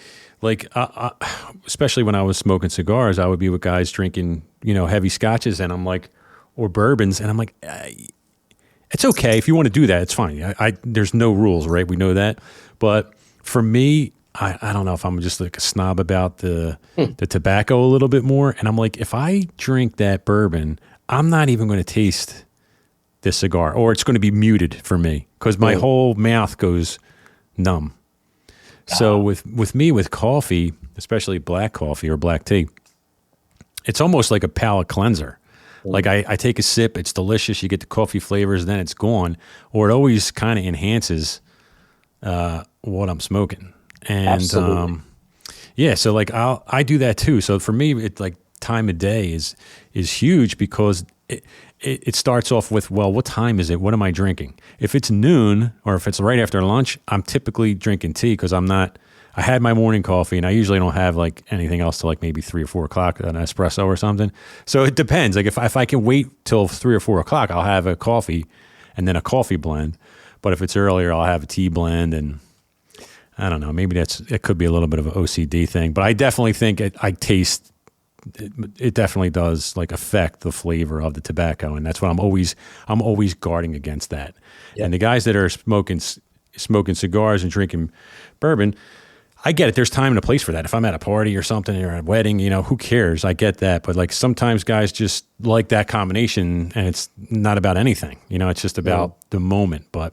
especially when I was smoking cigars, I would be with guys drinking, heavy scotches, and I'm like, or bourbons, and I'm like, it's okay if you want to do that. It's fine. There's no rules, right? We know that. But for me, I don't know if I'm just like a snob about the tobacco a little bit more. And I'm like, if I drink that bourbon, I'm not even going to taste this cigar, or it's going to be muted for me because my whole mouth goes numb. So with me, with coffee, especially black coffee or black tea, it's almost like a palate cleanser. Like I take a sip, it's delicious. You get the coffee flavors, then it's gone. Or it always kind of enhances what I'm smoking. And Absolutely. So like I do that too. So for me, it like time of day is huge because it starts off with, well, what time is it? What am I drinking? If it's noon or if it's right after lunch, I'm typically drinking tea because I had my morning coffee and I usually don't have like anything else till like maybe 3 or 4 o'clock, an espresso or something. So it depends. Like if I can wait till 3 or 4 o'clock, I'll have a coffee and then a coffee blend. But if it's earlier, I'll have a tea blend, and I don't know, maybe it could be a little bit of an OCD thing, but I definitely think it definitely does like affect the flavor of the tobacco. And that's what I'm always guarding against that. Yeah. And the guys that are smoking cigars and drinking bourbon, I get it. There's time and a place for that. If I'm at a party or something or at a wedding, who cares? I get that. But like sometimes guys just like that combination and it's not about anything, it's just about the moment. But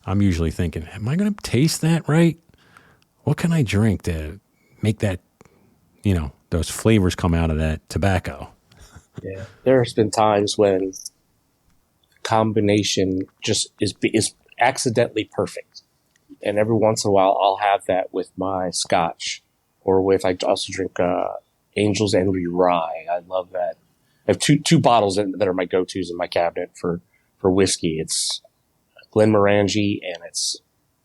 I'm usually thinking, am I going to taste that right? What can I drink to make that, those flavors come out of that tobacco? Yeah. There's been times when combination just is accidentally perfect. And every once in a while, I'll have that with my Scotch, or I also drink Angel's Envy Rye. I love that. I have two bottles that are my go-tos in my cabinet for whiskey. It's Glenmorangie and it's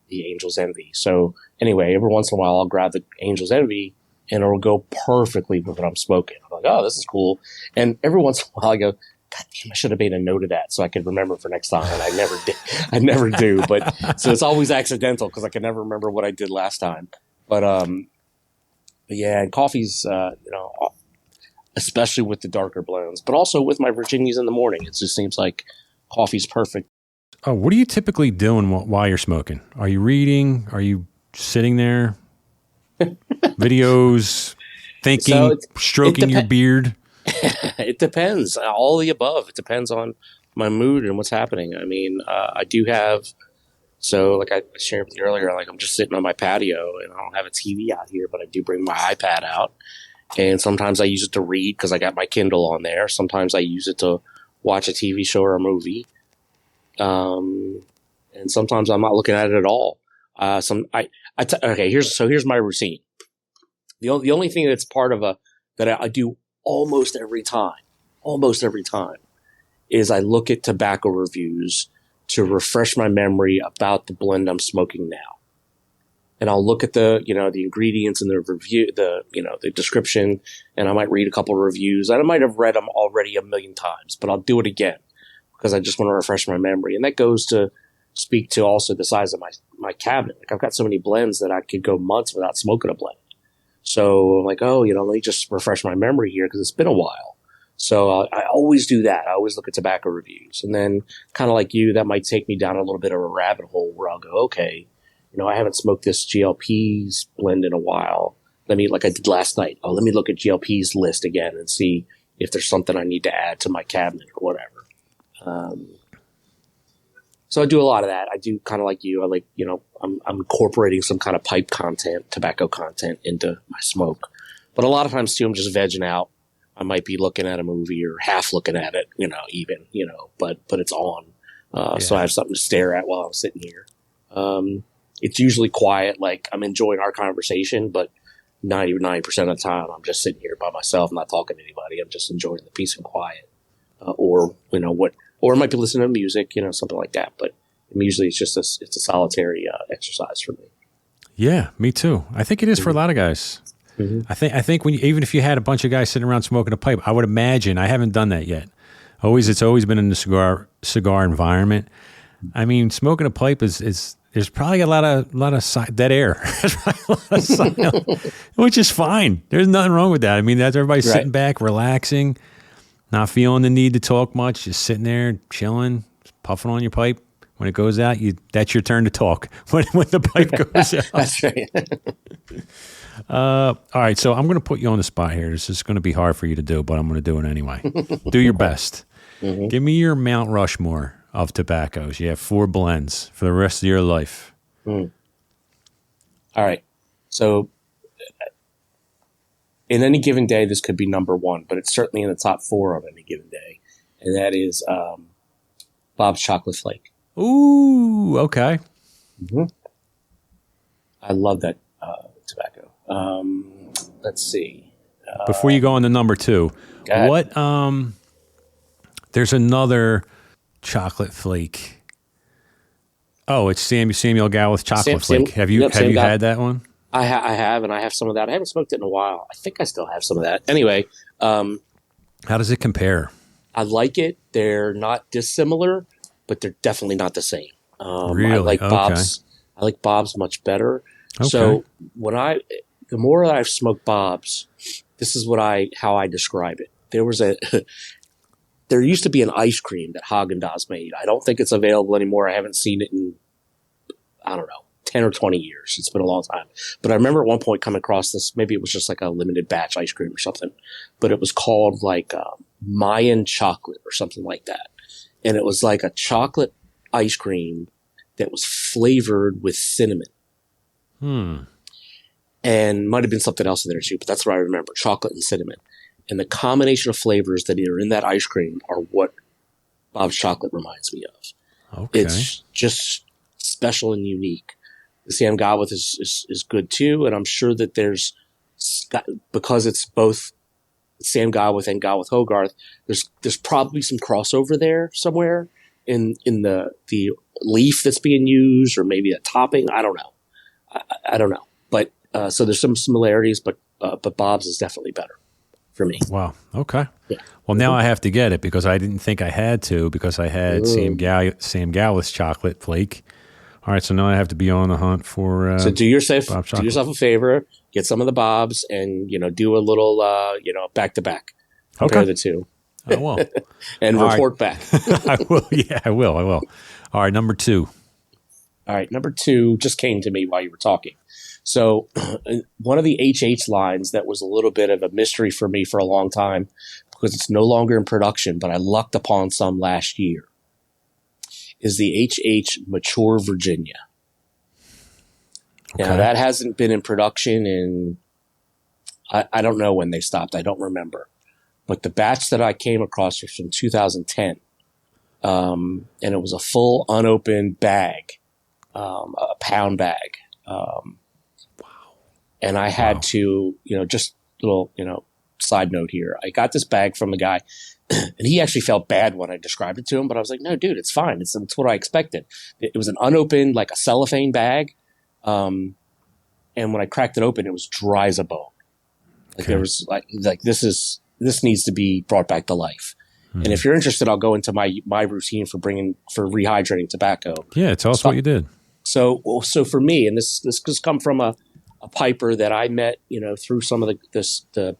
the Angel's Envy. So anyway, every once in a while, I'll grab the Angel's Envy and it'll go perfectly with what I'm smoking. I'm like, oh, this is cool. And every once in a while, I go, God damn, I should have made a note of that so I could remember for next time. And I never did. I never do. But so it's always accidental because I can never remember what I did last time. But yeah, and coffee's, especially with the darker blends, but also with my Virginias in the morning, it just seems like coffee's perfect. Oh, what are you typically doing while you're smoking? Are you reading? Are you sitting there? Videos, thinking, stroking your beard? It depends. All the above. It depends on my mood and what's happening. I mean, I do have, so like I shared with you earlier, like I'm just sitting on my patio and I don't have a TV out here, but I do bring my iPad out. And sometimes I use it to read because I got my Kindle on there. Sometimes I use it to watch a TV show or a movie. And sometimes I'm not looking at it at all. Okay, here's my routine. The only thing that's part of that I do almost every time is I look at tobacco reviews to refresh my memory about the blend I'm smoking now. And I'll look at the ingredients and the review, the description, and I might read a couple of reviews. I might have read them already a million times, but I'll do it again because I just want to refresh my memory. And that goes to speak to also the size of my cabinet. Like I've got so many blends that I could go months without smoking a blend. So I'm like, let me just refresh my memory here because it's been a while. So I always do that. I always look at tobacco reviews. And then kind of like you, that might take me down a little bit of a rabbit hole where I'll go, okay, I haven't smoked this GLP's blend in a while. Like I did last night. Let me look at GLP's list again and see, if there's something I need to add to my cabinet or whatever. So I do a lot of that. I do kind of like you. I like, I'm incorporating some kind of pipe content, tobacco content into my smoke. But a lot of times too, I'm just vegging out. I might be looking at a movie or half looking at it, but it's on. So I have something to stare at while I'm sitting here. It's usually quiet. Like I'm enjoying our conversation, but 99% of the time I'm just sitting here by myself, not talking to anybody. I'm just enjoying the peace and quiet. Or I might be listening to music, something like that. But usually it's just it's a solitary exercise for me. Yeah, me too. I think it is for a lot of guys. Mm-hmm. I think even if you had a bunch of guys sitting around smoking a pipe, I would imagine, I haven't done that yet. It's always been in the cigar environment. I mean, smoking a pipe is there's probably a lot of dead air, which is fine. There's nothing wrong with that. I mean, that's everybody sitting back, relaxing, not feeling the need to talk much, just sitting there, chilling, puffing on your pipe. When it goes out, that's your turn to talk. When the pipe goes out, that's right. All right, so I'm going to put you on the spot here. This is going to be hard for you to do, but I'm going to do it anyway. Do your best. Mm-hmm. Give me your Mount Rushmore of tobaccos. You have 4 blends for the rest of your life. Mm. All right. So in any given day, this could be number 1, but it's certainly in the top 4 of any given day. And that is Bob's Chocolate Flake. Ooh, okay. Mm-hmm. I love that tobacco. Let's see. Before you go on to number 2, what? There's another chocolate flake. Oh, it's Samuel Gawith chocolate flake. Have you had that one? I have, and I have some of that. I haven't smoked it in a while. I think I still have some of that. Anyway, how does it compare? I like it. They're not dissimilar, but they're definitely not the same. Really? I like Bob's. I like Bob's much better. Okay. So the more that I've smoked Bob's, this is how I describe it. There used to be an ice cream that Haagen-Dazs made. I don't think it's available anymore. I haven't seen it in, 10 or 20 years. It's been a long time. But I remember at one point coming across this, maybe it was just like a limited batch ice cream or something, but it was called like Mayan chocolate or something like that. And it was like a chocolate ice cream that was flavored with cinnamon. And might have been something else in there too, but that's what I remember, chocolate and cinnamon. And the combination of flavors that are in that ice cream are what Bob's Chocolate reminds me of. Okay. It's just special and unique. The Sam Gawith is good too, and I'm sure that because it's both Sam Gawith and Gawith Hogarth, there's probably some crossover there somewhere in the leaf that's being used, or maybe a topping. I don't know. I don't know. But so there's some similarities, but Bob's is definitely better for me. Wow. Okay. Yeah. Well, now I have to get it because I didn't think I had to, because I had Sam Gawith's chocolate flake. All right, so now I have to be on the hunt for. So do yourself a favor, get some of the Bob's, and do a little back to back. Compare the two. I will. And report back. I will. Yeah, I will. All right, number 2. All right, number 2 just came to me while you were talking. So one of the HH lines that was a little bit of a mystery for me for a long time, because it's no longer in production, but I lucked upon some last year, is the HH Mature Virginia. Okay. Now, that hasn't been in production in, I don't know when they stopped. I don't remember. But the batch that I came across was from 2010. And it was a full unopened bag, a pound bag. Wow. And I had to, just a little, side note here. I got this bag from the guy, and he actually felt bad when I described it to him, but I was like, no, dude, it's fine. It's what I expected. It was an unopened, like a cellophane bag. And when I cracked it open, it was dry as a bone. Like there was like this needs to be brought back to life. And if you're interested, I'll go into my routine for rehydrating tobacco. Yeah. Tell us what you did. So for me, and this has come from a piper that I met, through some of the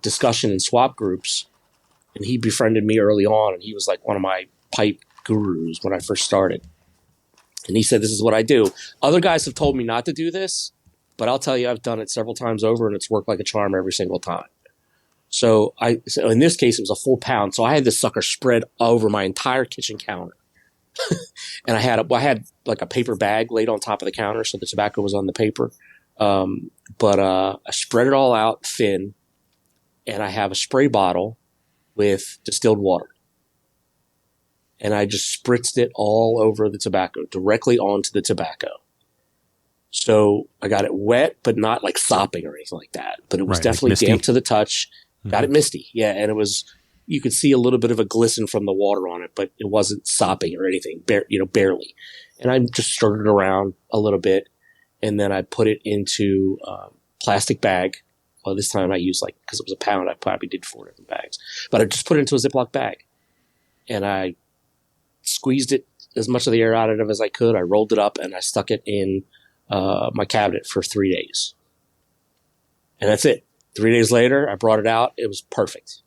discussion and swap groups, and he befriended me early on, and he was like one of my pipe gurus when I first started. And he said, this is what I do. Other guys have told me not to do this, but I'll tell you, I've done it several times over, and it's worked like a charm every single time. So in this case, it was a full pound. So I had this sucker spread over my entire kitchen counter. And I had like a paper bag laid on top of the counter. So the tobacco was on the paper. But I spread it all out thin, and I have a spray bottle with distilled water. And I just spritzed it all over the tobacco, directly onto the tobacco. So I got it wet, but not like sopping or anything like that. But it was definitely like damp to the touch. Got it misty. Yeah. And you could see a little bit of a glisten from the water on it, but it wasn't sopping or anything, barely. And I just stirred it around a little bit. And then I put it into a plastic bag. Well, this time I used because it was a pound, I probably did 4 different bags. But I just put it into a Ziploc bag. And I squeezed it as much of the air out of it as I could. I rolled it up and I stuck it in my cabinet for 3 days. And that's it. 3 days later, I brought it out. It was perfect.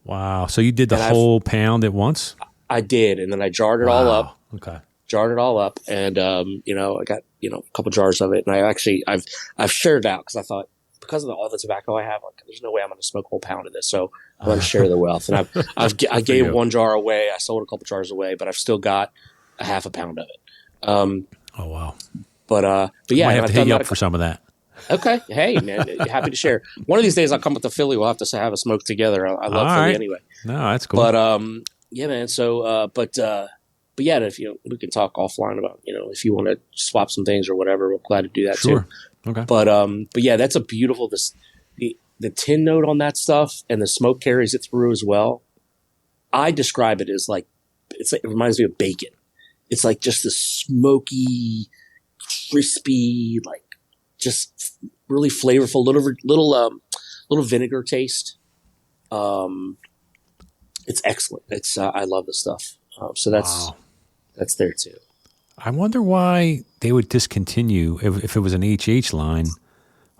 Wow. So you did the whole pound at once? I did. And then I jarred it all up. Okay. Jarred it all up. And, I got, a couple jars of it. And I've shared it out because I thought, because of all the tobacco I have, there's no way I'm going to smoke a whole pound of this. So I'm going to share the wealth. And I gave 1 jar away. I sold a couple jars away, but I've still got a half a pound of it. Oh, wow. But yeah. I might have to hit you up for some of that. Okay. Hey, man, happy to share. One of these days I'll come up to Philly. We'll have to have a smoke together. I love Philly anyway. No, that's cool. But, yeah, man. So, but yeah, if we can talk offline about, if you want to swap some things or whatever, we're glad to do that too. Okay. But yeah, that's a beautiful, the tin note on that stuff, and the smoke carries it through as well. I describe it as it reminds me of bacon. It's like just the smoky, crispy, just really flavorful, little vinegar taste. It's excellent. It's I love the stuff. So that's there too. I wonder why they would discontinue if it was an HH line.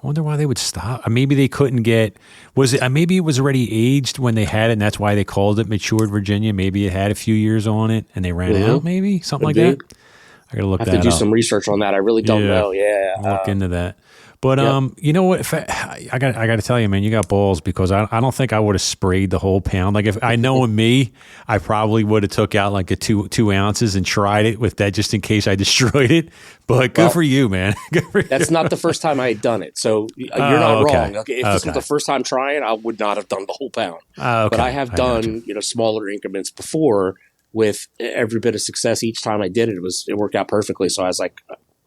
I wonder why they would stop. Maybe they couldn't get. Was it? Maybe it was already aged when they had it, and that's why they called it matured Virginia. Maybe it had a few years on it, and they ran out. Maybe something like that. I gotta look that up. I have to do some research on that. I really don't know. Yeah, I'll look into that. But you know what? If I got to tell you, man, you got balls, because I don't think I would have sprayed the whole pound. If I know me, I probably would have took out a two ounces and tried it with that just in case I destroyed it. But good for you, man. Good for you. That's not the first time I had done it, so you're not wrong. Okay, if this was the first time trying, I would not have done the whole pound. But I have done smaller increments before with every bit of success. Each time I did it, it worked out perfectly. So I was like,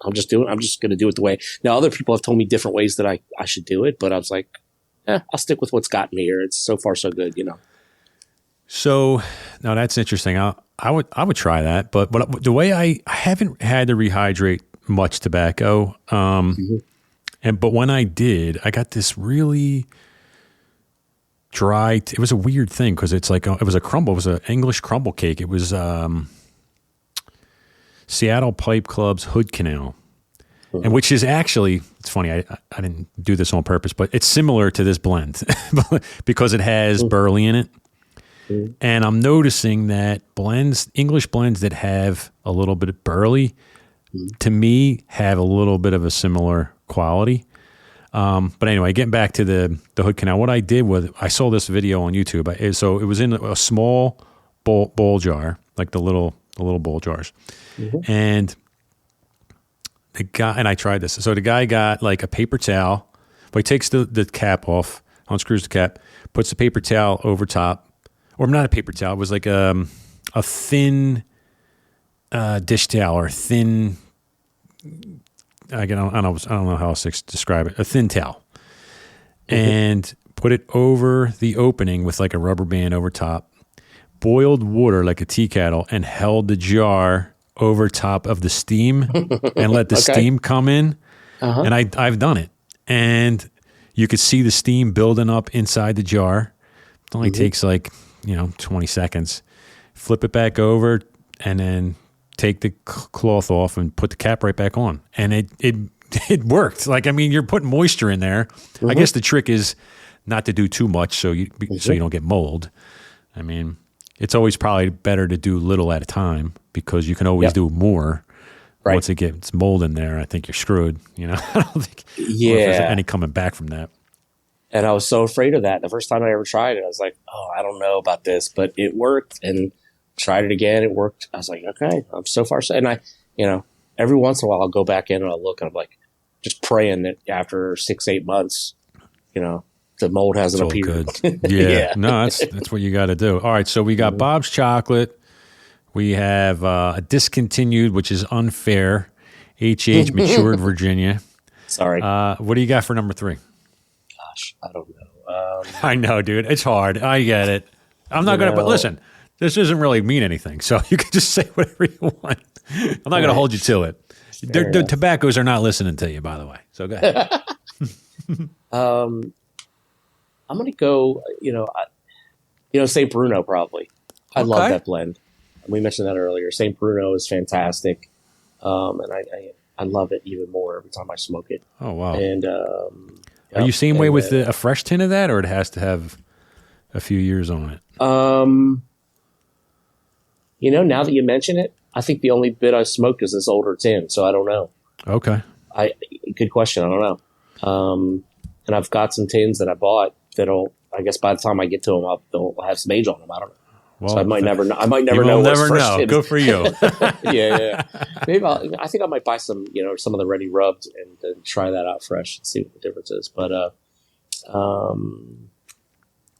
I'm just going to do it the way. Now, other people have told me different ways that I should do it, but I was like, I'll stick with what's gotten me here. It's so far so good, So now that's interesting. I would try that, but the way I haven't had to rehydrate much tobacco, but when I did, I got this really dry. It was a weird thing because it's it was a crumble. It was an English crumble cake. It was Seattle Pipe Club's Hood Canal, and which is actually, it's funny, I didn't do this on purpose, but it's similar to this blend because it has burley in it. And I'm noticing that English blends that have a little bit of burley, to me, have a little bit of a similar quality. But anyway, getting back to the Hood Canal, what I did was I saw this video on YouTube. So it was in a small bowl jar, like the little bowl jars. And I tried this. So the guy got a paper towel. Well, he takes the cap off, unscrews the cap, puts the paper towel over top, or not a paper towel. It was like a thin dish towel or thin. I don't know how else to describe it. A thin towel, and put it over the opening with a rubber band over top. Boiled water like a tea kettle and held the jar over top of the steam and let the steam come in. And I've done it. And you could see the steam building up inside the jar. It only takes 20 seconds. Flip it back over and then take the cloth off and put the cap right back on. And it worked. You're putting moisture in there. I guess the trick is not to do too much so you don't get mold. It's always probably better to do little at a time because you can always do more. Right. Once it gets mold in there, I think you're screwed. I don't think there's any coming back from that. And I was so afraid of that. The first time I ever tried it, I was like, oh, I don't know about this, but it worked, and tried it again. It worked. I was like, okay, I'm so far. And every once in a while I'll go back in and I'll look, and I'm like, just praying that after 6-8 months, the mold hasn't It's all appeared. good. Yeah. No, that's what you got to do. All right. So we got Bob's Chocolate. We have a discontinued, which is unfair. HH Matured Virginia. Sorry. What do you got for number 3? Gosh, I don't know. I know, dude. It's hard. I get it. I'm not going to, but listen, this doesn't really mean anything. So you can just say whatever you want. I'm not going to hold you to it. The tobaccos are not listening to you, by the way. So go ahead. I'm going to go, St. Bruno probably. I love that blend. We mentioned that earlier. St. Bruno is fantastic. And I love it even more every time I smoke it. Oh, wow. And are you same way with a fresh tin of that, or it has to have a few years on it? Now that you mention it, I think the only bit I smoked is this older tin, so I don't know. Okay. Good question. I don't know. And I've got some tins that I bought that'll, I guess by the time I get to them, they'll have some age on them. I don't know. Well, so I might never know. Never know. Good for you. Yeah. Maybe I think I might buy some, some of the ready rubbed and try that out fresh and see what the difference is. But all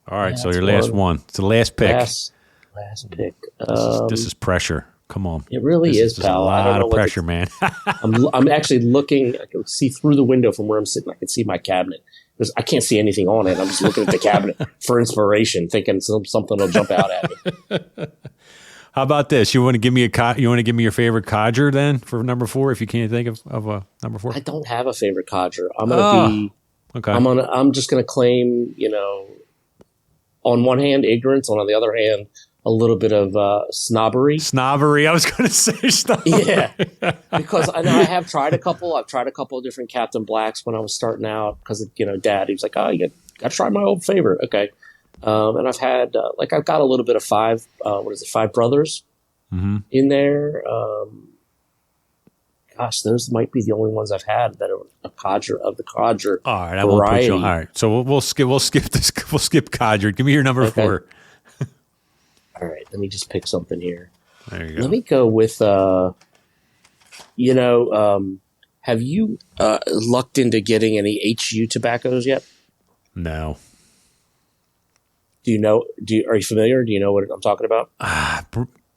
right. So your last one. It's the last pick. Last pick. This is pressure. Come on. It really is, pal. A lot of pressure, man. I'm actually looking. I can see through the window from where I'm sitting. I can see my cabinet. Because I can't see anything on it. I'm just looking at the cabinet for inspiration, thinking something will jump out at me. How about this? You want to give me your favorite codger then for number 4? If you can't think of a number 4, I don't have a favorite codger. I'm gonna okay. I'm just gonna claim, on one hand ignorance, on the other hand a little bit of snobbery. I was going to say snobbery. Yeah, because I know I have tried a couple. I've tried a couple of different Captain Blacks when I was starting out because Dad. He was like, "Oh, you got to try my old favorite." Okay, and I've had I've got a little bit of Five Brothers in there. Gosh, those might be the only ones I've had that are a codger of the codger. All right, I won't put you on. All right, so we'll skip this. We'll skip codger. Give me your number 4. All right, let me just pick something here. There you go. Let me go with, have you lucked into getting any HU tobaccos yet? No. Are you familiar? Do you know what I'm talking about?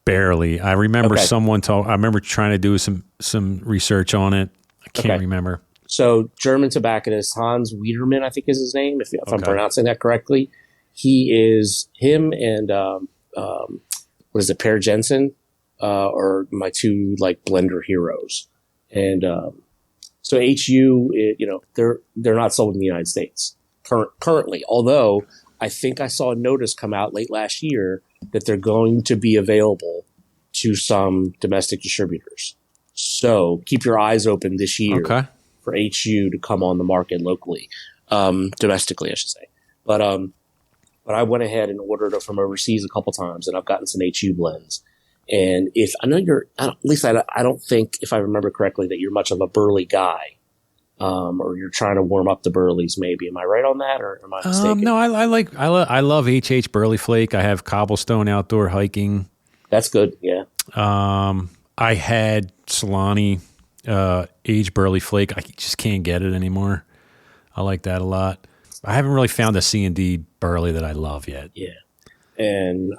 Barely. I remember I remember trying to do some research on it. I can't remember. So German tobacconist Hans Wiedermann, I think is his name, if I'm pronouncing that correctly. Him and what is it, Per Jensen, are my two blender heroes. And so HU, they're not sold in the United States currently. Although I think I saw a notice come out late last year that they're going to be available to some domestic distributors. So keep your eyes open this year for HU to come on the market locally, domestically, I should say. But I went ahead and ordered it from overseas a couple times, and I've gotten some HU blends. And I don't think, if I remember correctly, that you're much of a burley guy, or you're trying to warm up the burleys. Maybe am I right on that, or am I mistaken? No, I love HH Burley Flake. I have Cobblestone Outdoor Hiking. That's good. Yeah. I had Solani aged Burley Flake. I just can't get it anymore. I like that a lot. I haven't really found a C&D Burley that I love yet. Yeah. And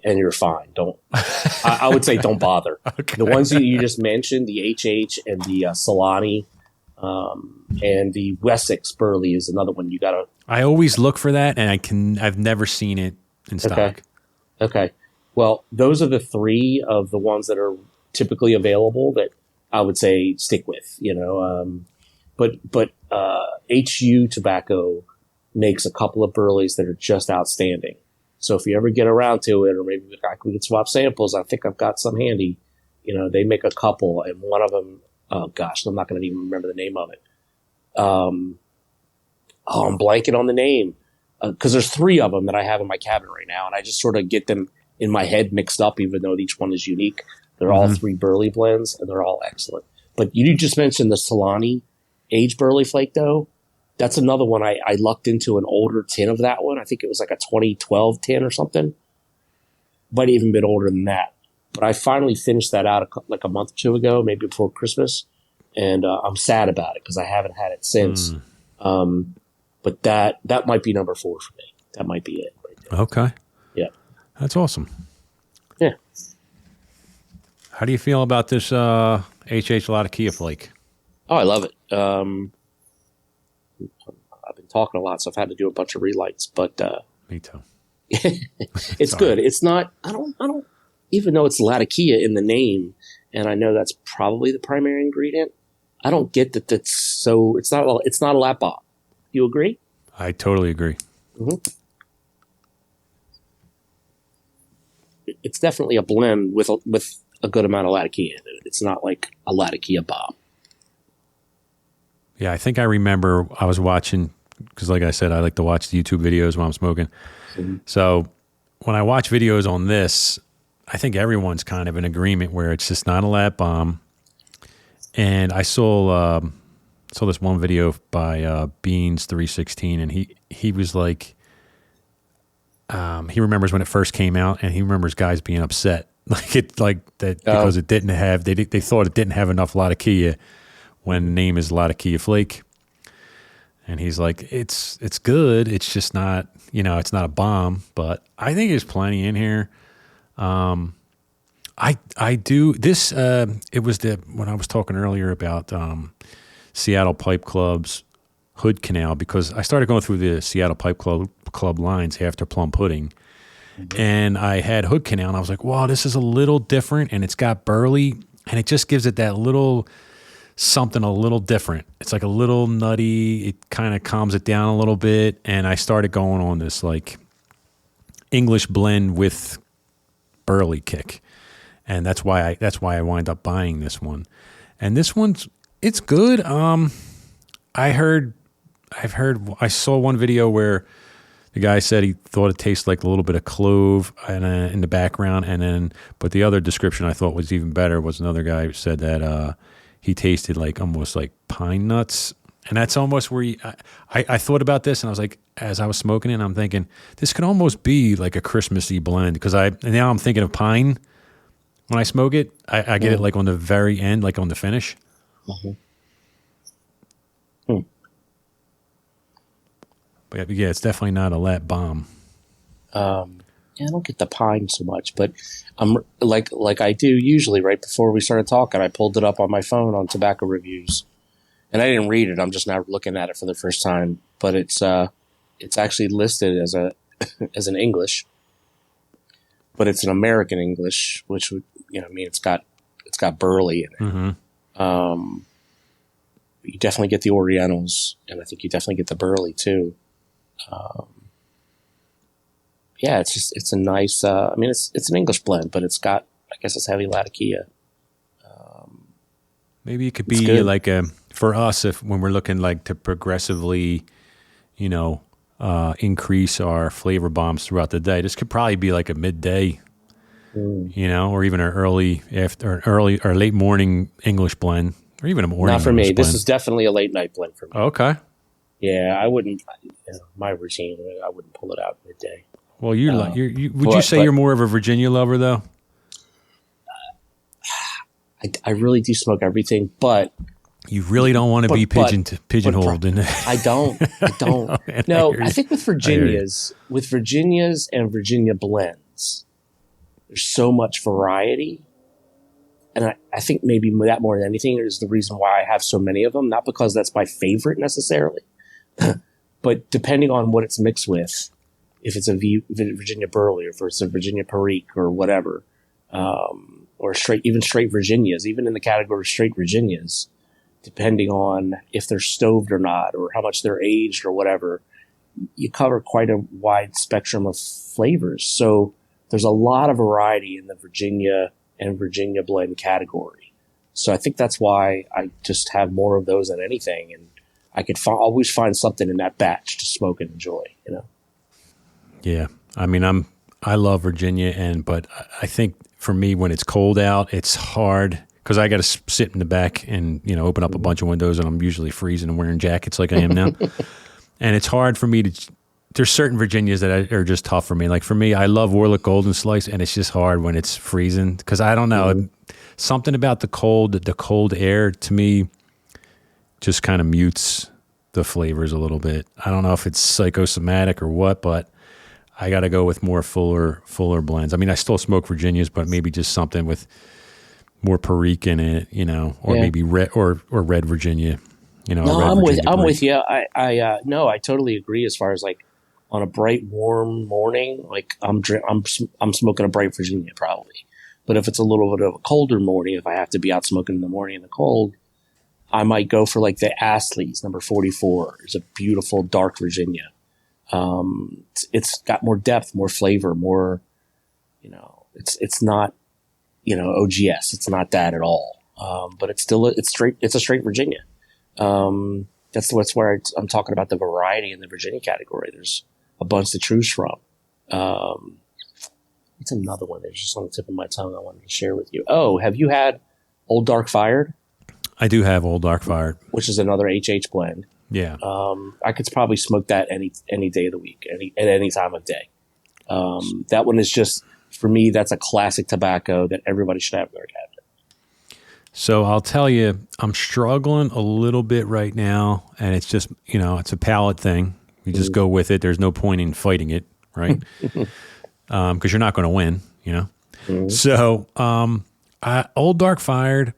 you're fine. I would say don't bother. Okay. The ones you just mentioned, the HH and the Solani, and the Wessex Burley is another one you gotta. I always look for that, and I've never seen it in stock. Okay. Well, those are the 3 of the ones that are typically available that I would say stick with. But HU tobacco makes a couple of burleys that are just outstanding. So if you ever get around to it, or maybe we could swap samples, I think I've got some handy. They make a couple, and one of them, oh gosh, I'm not going to even remember the name of it. I'm blanking on the name because there's 3 of them that I have in my cabinet right now, and I just sort of get them in my head mixed up, even though each one is unique. They're all 3 burley blends, and they're all excellent. But you just mentioned the Solani aged Burley Flake, though. That's another one I lucked into an older tin of that one. I think it was like a 2012 tin or something. Might even been older than that. But I finally finished that out like a month or two ago, maybe before Christmas. And I'm sad about it because I haven't had it since. But that might be number 4 for me. That might be it. Right there. Okay. Yeah. That's awesome. Yeah. How do you feel about this HH Latakia Flake? Oh, I love it. I've been talking a lot, so I've had to do a bunch of relights, but Me too. it's good. It's not. I don't even know it's Latakia in the name, and I know that's probably the primary ingredient. I don't get that. That's so. It's not a lap bomb. You agree? I totally agree. Mm-hmm. It's definitely a blend with a good amount of Latakia in it. It's not like a Latakia bomb. Yeah, I think I remember I was watching, because like I said, I like to watch the YouTube videos while I'm smoking. Mm-hmm. So when I watch videos on this, I think everyone's kind of in agreement where it's just not a lap bomb. And I saw this one video by Beans316, and he was like, he remembers when it first came out, and he remembers guys being upset because it didn't have they thought it didn't have enough Latakia when the name is Latakia Flake. And he's like, it's good. It's just not, it's not a bomb, but I think there's plenty in here. I do this. It was when I was talking earlier about Seattle Pipe Club's Hood Canal, because I started going through the Seattle Pipe Club lines after Plum Pudding, and I had Hood Canal, and I was like, wow, this is a little different, and it's got burley, and it just gives it that little something a little different. It's like a little nutty. It kind of calms it down a little bit, and I started going on this like English blend with burley kick, and that's why I wind up buying this one. And this it's good. I saw one video where the guy said he thought it tasted like a little bit of clove in the background, but the other description I thought was even better was another guy who said that he tasted like almost like pine nuts, and that's almost where I thought about this, and I was like, as I was smoking it, I'm thinking this could almost be like a Christmassy blend, because now I'm thinking of pine when I smoke it. I get it like on the very end, like on the finish. Mm-hmm. But yeah, it's definitely not a lap bomb. I don't get the pine so much, but I'm like I do usually right before we started talking, I pulled it up on my phone on tobacco reviews, and I didn't read it. I'm just now looking at it for the first time, but it's actually listed as an English, but it's an American English, which would mean it's got burley in it. Mm-hmm. You definitely get the Orientals, and I think you definitely get the burley too. Yeah, it's a nice. It's an English blend, but it's got, I guess, it's heavy Latakia. Maybe it could be like for us, when we're looking like to progressively, increase our flavor bombs throughout the day. This could probably be like a midday, or even an early or late morning English blend, or even a morning. Not for English me. blend. This is definitely a late night blend for me. Okay. Yeah, I wouldn't. My routine, I wouldn't pull it out midday. Well, would you say you're more of a Virginia lover, though? I really do smoke everything, but you really don't want to be pigeonholed in it. I don't. No, I think with Virginias and Virginia blends, there's so much variety. And I think maybe that more than anything is the reason why I have so many of them. Not because that's my favorite necessarily, but depending on what it's mixed with, if it's a Virginia Burley or if it's a Virginia Perique or whatever, or straight Virginias, even in the category of straight Virginias, depending on if they're stoved or not, or how much they're aged or whatever, you cover quite a wide spectrum of flavors. So there's a lot of variety in the Virginia and Virginia blend category. So I think that's why I just have more of those than anything. And I could always find something in that batch to smoke and enjoy, Yeah. I mean, I love Virginia, but I think for me, when it's cold out, it's hard because I got to sit in the back and, open up a bunch of windows, and I'm usually freezing and wearing jackets like I am now. And it's hard for me there's certain Virginias that are just tough for me. Like for me, I love Orlick Golden Slice, and it's just hard when it's freezing because I don't know. Something about the cold air to me just kind of mutes the flavors a little bit. I don't know if it's psychosomatic or what, but I got to go with more fuller blends. I mean, I still smoke Virginias, but maybe just something with more Perique in it, or maybe red or red Virginia. No, I'm with you. I totally agree. As far as like on a bright, warm morning, like I'm smoking a bright Virginia probably. But if it's a little bit of a colder morning, if I have to be out smoking in the morning in the cold, I might go for like the Astley's number 44. It's a beautiful dark Virginia. It's got more depth, more flavor, more, it's not, OGS. It's not that at all. But it's still, it's a straight Virginia. That's where I'm talking about the variety in the Virginia category. There's a bunch to choose from. It's another one that's just on the tip of my tongue I wanted to share with you. Oh, have you had Old Dark Fired? I do have Old Dark Fired, which is another HH blend. Yeah. I could probably smoke that any day of the week, at any time of day. That one is just, for me, that's a classic tobacco that everybody should have in their cabinet. So I'll tell you, I'm struggling a little bit right now, and it's just, it's a palate thing. You just go with it. There's no point in fighting it, right? Because you're not going to win, So Old Dark Fired,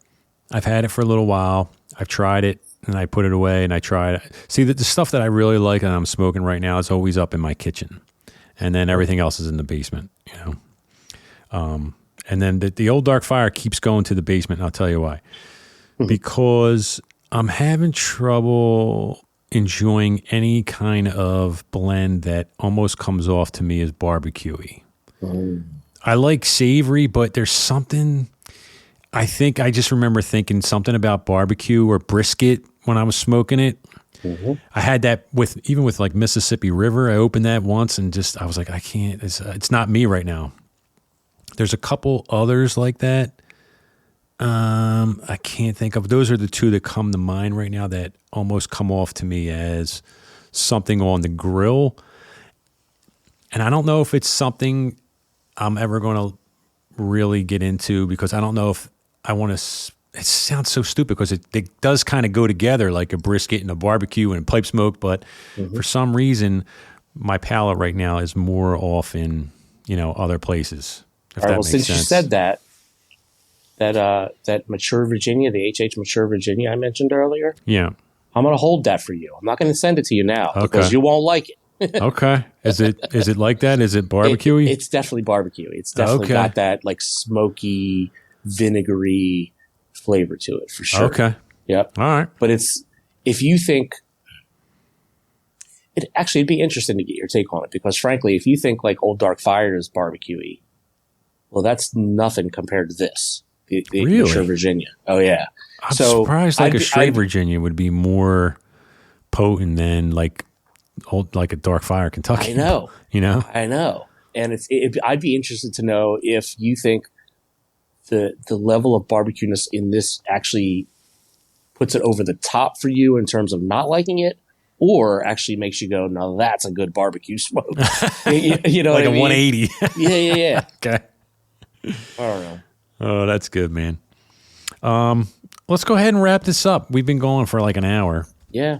I've had it for a little while. I've tried it, and I put it away, and I tried it. See, the stuff that I really like and I'm smoking right now is always up in my kitchen, and then everything else is in the basement, And then the Old Dark Fire keeps going to the basement, and I'll tell you why. Because I'm having trouble enjoying any kind of blend that almost comes off to me as barbecue-y. I like savory, but there's something, I think I just remember thinking something about barbecue or brisket when I was smoking it. I had that even with like Mississippi River. I opened that once and I was like, I can't, it's not me right now. There's a couple others like that. I can't think of. Those are the two that come to mind right now that almost come off to me as something on the grill. And I don't know if it's something I'm ever going to really get into, because I don't know if I want to. It sounds so stupid because it does kind of go together, like a brisket and a barbecue and pipe smoke. But for some reason, my palate right now is more off in other places. All right, well, since you said that mature Virginia, the HH mature Virginia I mentioned earlier, yeah, I'm going to hold that for you. I'm not going to send it to you now because you won't like it. Okay, is it like that? Is it barbecue-y? It's definitely barbecue. It's definitely got that like smoky, vinegary flavor to it for sure. Okay. Yep. All right. But if you think it'd be interesting to get your take on it, because frankly, if you think like Old Dark Fire is barbecue-y, well, that's nothing compared to this. The really? mature Virginia. Oh yeah. I'm surprised a straight Virginia would be more potent than like a Dark Fire Kentucky. I know. I know. And I'd be interested to know if you think the level of barbecueness in this actually puts it over the top for you in terms of not liking it, or actually makes you go, no, that's a good barbecue smoke. You know, like what a 180. Yeah. Okay. I don't know. Oh, that's good, man. Let's go ahead and wrap this up. We've been going for like an hour. Yeah.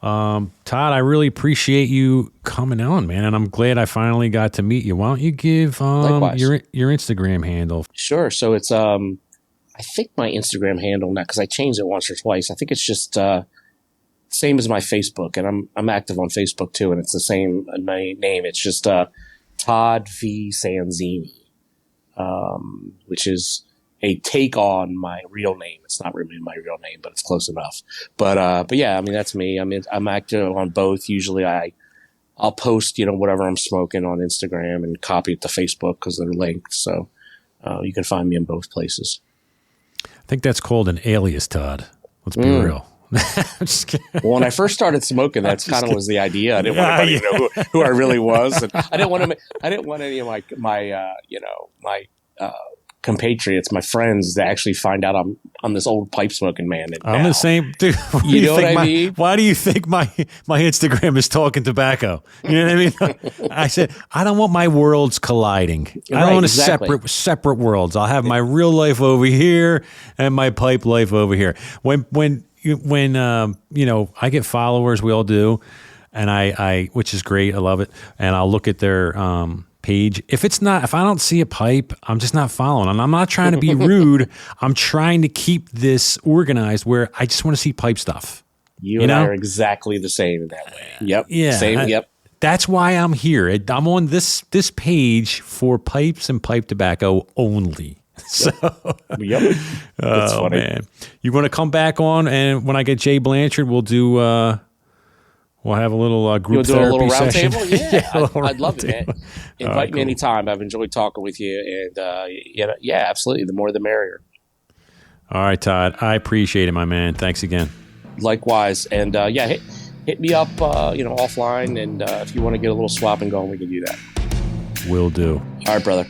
Todd, I really appreciate you coming on, man, and I'm glad I finally got to meet you. Why don't you give your Instagram handle? Sure. So it's I think my Instagram handle now, because I changed it once or twice. I think it's just same as my Facebook, and I'm active on Facebook too, and it's the same name. It's just Todd V Sanzini, which is a take on my real name. It's not really my real name, but it's close enough. But yeah, I mean, that's me. I mean, I'm active on both. Usually I'll post, whatever I'm smoking on Instagram and copy it to Facebook because they're linked. So you can find me in both places. I think that's called an alias, Todd. Let's be real. I'm just kidding. Well, when I first started smoking, that's kind of was the idea. I didn't want anybody to know who I really was, and I didn't want any of my compatriots, my friends, that actually find out I'm this old pipe smoking man. I'm the same, dude. You know what I mean? Why do you think my Instagram is talking tobacco? You know what I mean? I said I don't want my worlds colliding. I don't want separate worlds. I'll have my real life over here and my pipe life over here. When I get followers, we all do, and I which is great. I love it, and I'll look at their page. If I don't see a pipe, I'm just not following. And I'm not trying to be rude. I'm trying to keep this organized where I just want to see pipe stuff. You and I are exactly the same in that way. Yep. Yeah. Same. Yep. That's why I'm here. I'm on this page for pipes and pipe tobacco only. So, yep. That's oh funny. Man, you want to come back on, and when I get Jay Blanchard, we'll do. We'll have a little group therapy a little round session. table? Yeah, I'd love it, man. Invite me anytime. I've enjoyed talking with you. And yeah, absolutely. The more the merrier. All right, Todd. I appreciate it, my man. Thanks again. Likewise. And hit me up, offline. And if you want to get a little swapping going, we can do that. Will do. All right, brother.